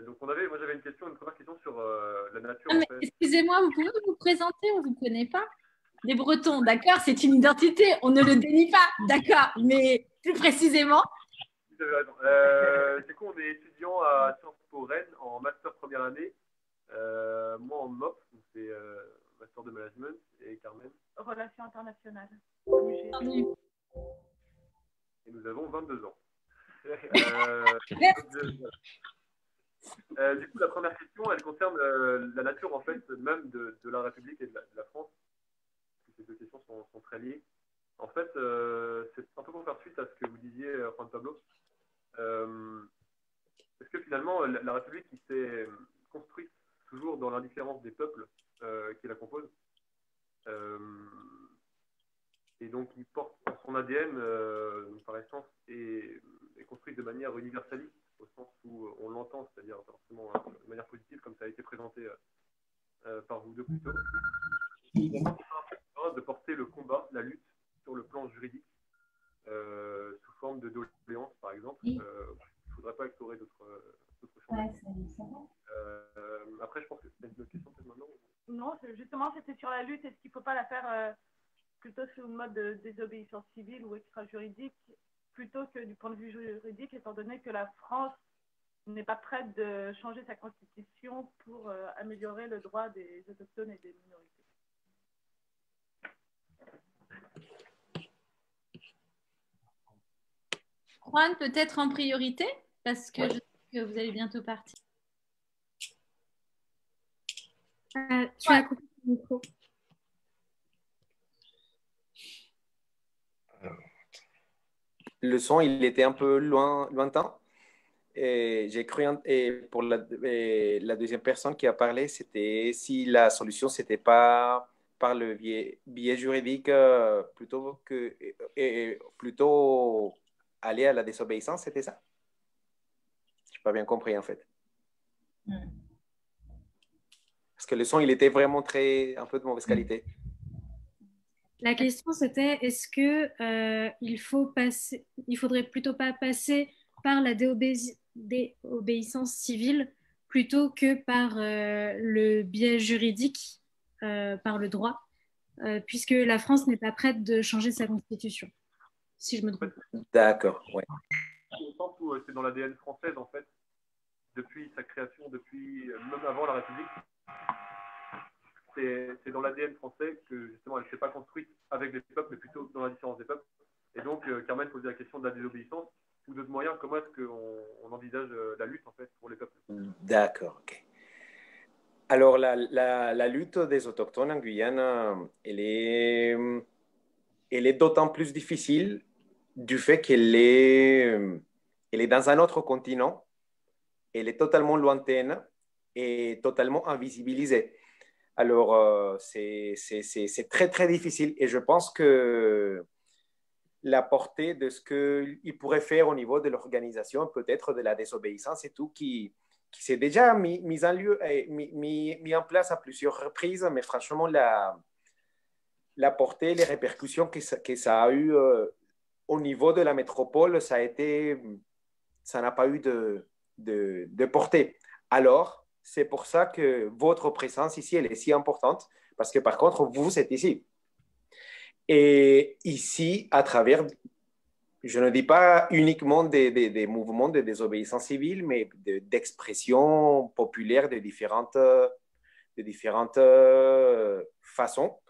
donc moi j'avais une première question sur la nature en fait.
Excusez-moi, vous pouvez vous présenter, on ne vous connaît pas? Les Bretons, d'accord, c'est une identité, on ne le dénie pas, d'accord, mais plus précisément.
Vous avez raison. Du coup, on est étudiant à Sciences Po Rennes en master première année. Moi en MOP, donc c'est master de management, et Carmen.
Relations internationales.
Et nous avons 22 ans. Du coup, la première question, elle concerne la nature en fait même de la République et de la France. Ces deux questions sont très liées. En fait, c'est un peu pour faire suite à ce que vous disiez, Juan Pablo. Est-ce que finalement, la République qui s'est construite toujours dans l'indifférence des peuples qui la composent, et donc qui porte son ADN, par essence, est construite de manière universaliste, au sens où on l'entend, c'est-à-dire pas forcément de manière positive, comme ça a été présenté par vous deux plus tôt. De porter le combat, la lutte sur le plan juridique, sous forme de doléances, par exemple. Il ne faudrait pas explorer d'autres champs. Après, je pense que c'est une autre question peut-être maintenant.
Non, justement, c'était sur la lutte. Est-ce qu'il ne faut pas la faire plutôt sous le mode de désobéissance civile ou extra-juridique, plutôt que du point de vue juridique, étant donné que la France n'est pas prête de changer sa constitution pour améliorer le droit des autochtones et des minorités?
Juan, peut-être en priorité, parce que je sais que vous allez bientôt partir.
Tu as coupé ton micro.
Le son, il était un peu lointain. Et j'ai cru, et pour la deuxième personne qui a parlé, c'était si la solution, c'était pas par le biais juridique, plutôt aller à la désobéissance, c'était ça? Je n'ai pas bien compris, en fait. Parce que le son, il était vraiment un peu de mauvaise qualité.
La question, c'était est-ce que il faudrait plutôt pas passer par la déobéissance civile plutôt que par le biais juridique, par le droit, puisque la France n'est pas prête de changer sa constitution, si je me trompe.
D'accord, ouais.
Au sens où c'est dans l'ADN française, en fait, depuis sa création, même avant la République. C'est dans l'ADN français que justement elle ne s'est pas construite avec les peuples, mais plutôt dans la différence des peuples. Et donc, Carmen posait la question de la désobéissance ou d'autres moyens. Comment est-ce qu'on envisage la lutte en fait pour les peuples?
D'accord, ok. Alors, la lutte des Autochtones en Guyane, elle est d'autant plus difficile du fait qu'elle est dans un autre continent, elle est totalement lointaine et totalement invisibilisée. Alors, c'est très, très difficile. Et je pense que la portée de ce qu'il pourrait faire au niveau de l'organisation, peut-être de la désobéissance et tout, qui s'est déjà mis en place à plusieurs reprises, mais franchement, la portée, les répercussions que ça a eu au niveau de la métropole, ça n'a pas eu de portée. Alors, c'est pour ça que votre présence ici, elle est si importante, parce que par contre, vous êtes ici. Et ici, à travers, je ne dis pas uniquement des mouvements de désobéissance civile, mais d'expression populaire de différentes façons,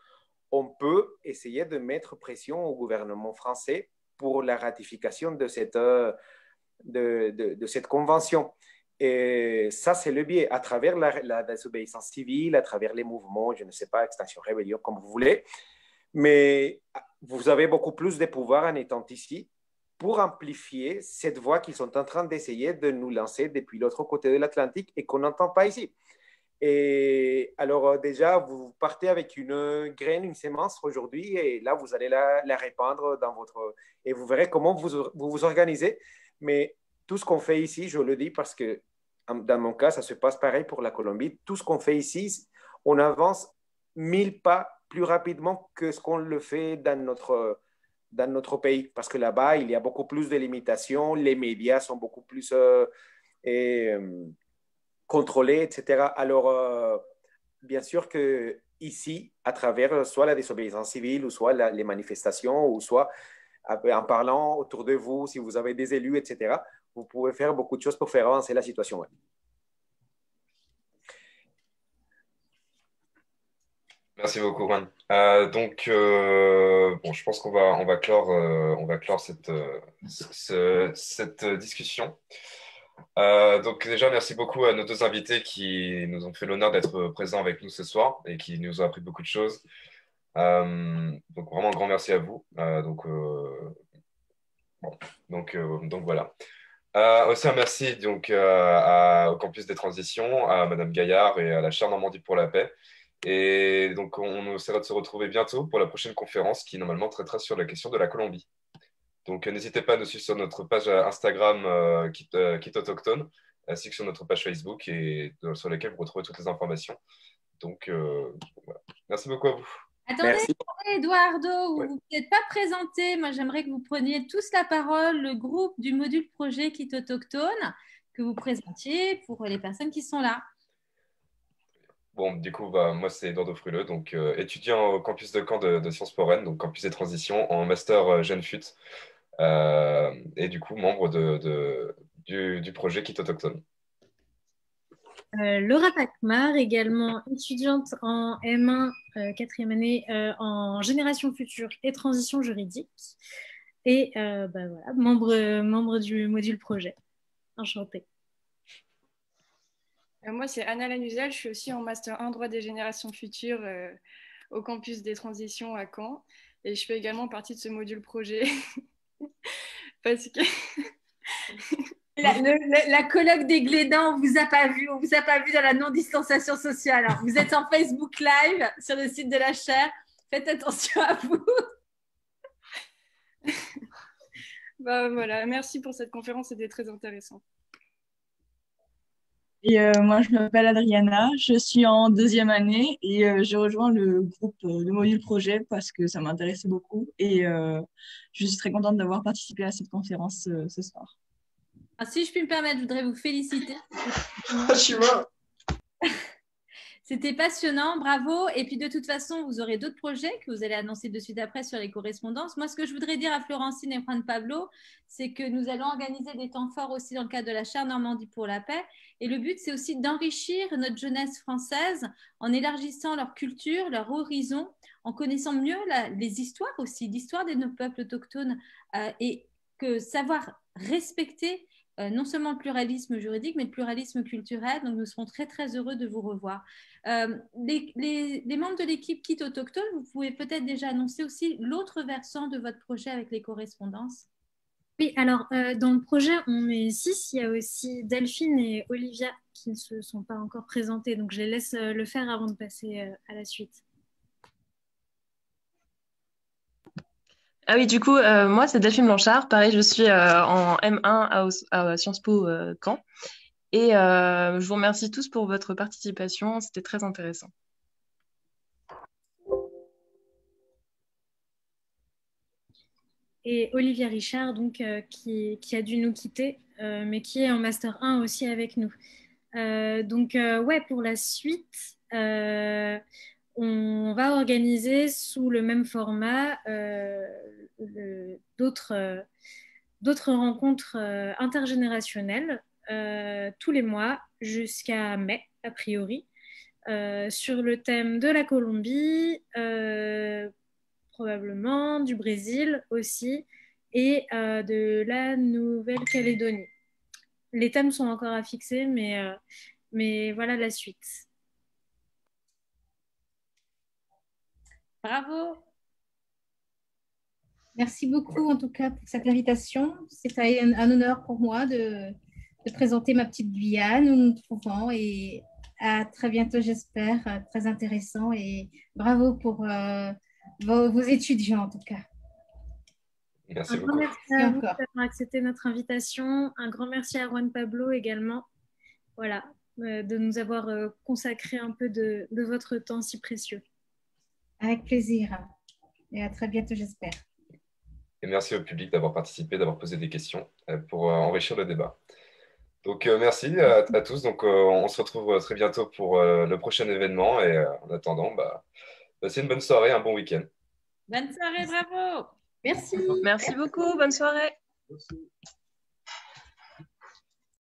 on peut essayer de mettre pression au gouvernement français pour la ratification de cette convention. Et ça, c'est le biais, à travers la désobéissance civile, à travers les mouvements, je ne sais pas, extinction, rébellion, comme vous voulez. Mais vous avez beaucoup plus de pouvoir en étant ici pour amplifier cette voix qu'ils sont en train d'essayer de nous lancer depuis l'autre côté de l'Atlantique et qu'on n'entend pas ici. Et alors, déjà, vous partez avec une graine, une sémence aujourd'hui, et là, vous allez la répandre dans votre... Et vous verrez comment vous organisez. Mais tout ce qu'on fait ici, je le dis parce que dans mon cas, ça se passe pareil pour la Colombie. Tout ce qu'on fait ici, on avance 1000 pas plus rapidement que ce qu'on le fait dans dans notre pays, parce que là-bas, il y a beaucoup plus de limitations, les médias sont beaucoup plus contrôlés, etc. Alors, bien sûr que ici, à travers soit la désobéissance civile, ou soit les manifestations, ou soit en parlant autour de vous, si vous avez des élus, etc., vous pouvez faire beaucoup de choses pour faire avancer la situation.
Merci beaucoup, Juan. Bon, je pense on va clore cette discussion. Donc déjà, merci beaucoup à nos deux invités qui nous ont fait l'honneur d'être présents avec nous ce soir et qui nous ont appris beaucoup de choses. Donc vraiment un grand merci à vous. Donc voilà. Aussi un merci donc, au Campus des Transitions, à Madame Gaillard et à la Chaire Normandie pour la Paix. Et donc, on essaiera de se retrouver bientôt pour la prochaine conférence qui, normalement, traitera sur la question de la Colombie. Donc, n'hésitez pas à nous suivre sur notre page Instagram Kit Autochtone, ainsi que sur notre page Facebook et sur laquelle vous retrouvez toutes les informations. Donc, voilà. Merci beaucoup à vous.
Attendez, Eduardo, vous ne vous êtes pas présenté. Moi, j'aimerais que vous preniez tous la parole, le groupe du module projet Kit Autochtone, que vous présentiez pour les personnes qui sont là.
Bon, du coup, moi, c'est Eduardo Fruleux, donc étudiant au campus de Caen de Sciences Po Rennes, donc campus des transitions, en master Jeune FUT, et du coup, membre du projet Kit Autochtone.
Laura Pacmar, également étudiante en M1, 4e année, en génération future et transition juridique, et voilà, membre du module projet. Enchantée.
Moi, c'est Anna Lanuzel, je suis aussi en Master 1 droit des générations futures au campus des transitions à Caen. Et je fais également partie de ce module projet. Parce que...
La colloque des Glédans, on vous a pas vu dans la non-distanciation sociale. Alors, vous êtes en Facebook Live sur le site de la chaire. Faites attention à vous.
Voilà, merci pour cette conférence, c'était très intéressant.
Et moi, je m'appelle Adriana, je suis en 2e année et j'ai rejoint le groupe de module projet parce que ça m'intéressait beaucoup et je suis très contente d'avoir participé à cette conférence ce soir.
Si je puis me permettre, je voudrais vous féliciter.
Je suis mort.
C'était passionnant, bravo. Et puis de toute façon, vous aurez d'autres projets que vous allez annoncer de suite après sur les correspondances. Moi, ce que je voudrais dire à Florentine et Juan Pablo, c'est que nous allons organiser des temps forts aussi dans le cadre de la chaire Normandie pour la paix. Et le but, c'est aussi d'enrichir notre jeunesse française en élargissant leur culture, leur horizon, en connaissant mieux les histoires aussi, l'histoire de nos peuples autochtones et que savoir respecter non seulement le pluralisme juridique, mais le pluralisme culturel. Donc, nous serons très, très heureux de vous revoir. Les membres de l'équipe Kit Autochtone, vous pouvez peut-être déjà annoncer aussi l'autre versant de votre projet avec les correspondances.
Oui, alors, dans le projet, on est 6. Il y a aussi Delphine et Olivia qui ne se sont pas encore présentées. Donc, je les laisse le faire avant de passer à la suite.
Ah oui, du coup, moi, c'est Delphine Blanchard. Pareil, je suis en M1 à Sciences Po Caen. Et je vous remercie tous pour votre participation. C'était très intéressant.
Et Olivia Richard, donc, qui a dû nous quitter, mais qui est en Master 1 aussi avec nous. Ouais, pour la suite, on va organiser sous le même format d'autres rencontres intergénérationnelles tous les mois jusqu'à mai, a priori, sur le thème de la Colombie, probablement du Brésil aussi, et de la Nouvelle-Calédonie. Les thèmes sont encore à fixer, mais voilà la suite.
Bravo.
Merci beaucoup en tout cas pour cette invitation. C'est un honneur pour moi de présenter ma petite Guyane où nous nous trouvons et à très bientôt j'espère, très intéressant et bravo pour vos étudiants en tout cas.
Merci
beaucoup. Un grand merci à vous d'avoir accepté notre invitation. Un grand merci à Juan Pablo également. Voilà, de nous avoir consacré un peu de votre temps si précieux.
Avec plaisir et à très bientôt j'espère.
Et merci au public d'avoir participé, d'avoir posé des questions pour enrichir le débat. Donc, merci à tous. Donc, on se retrouve très bientôt pour le prochain événement. Et en attendant, passez une bonne soirée, un bon week-end.
Bonne soirée, bravo.
Merci.
Merci beaucoup, bonne soirée.
Merci.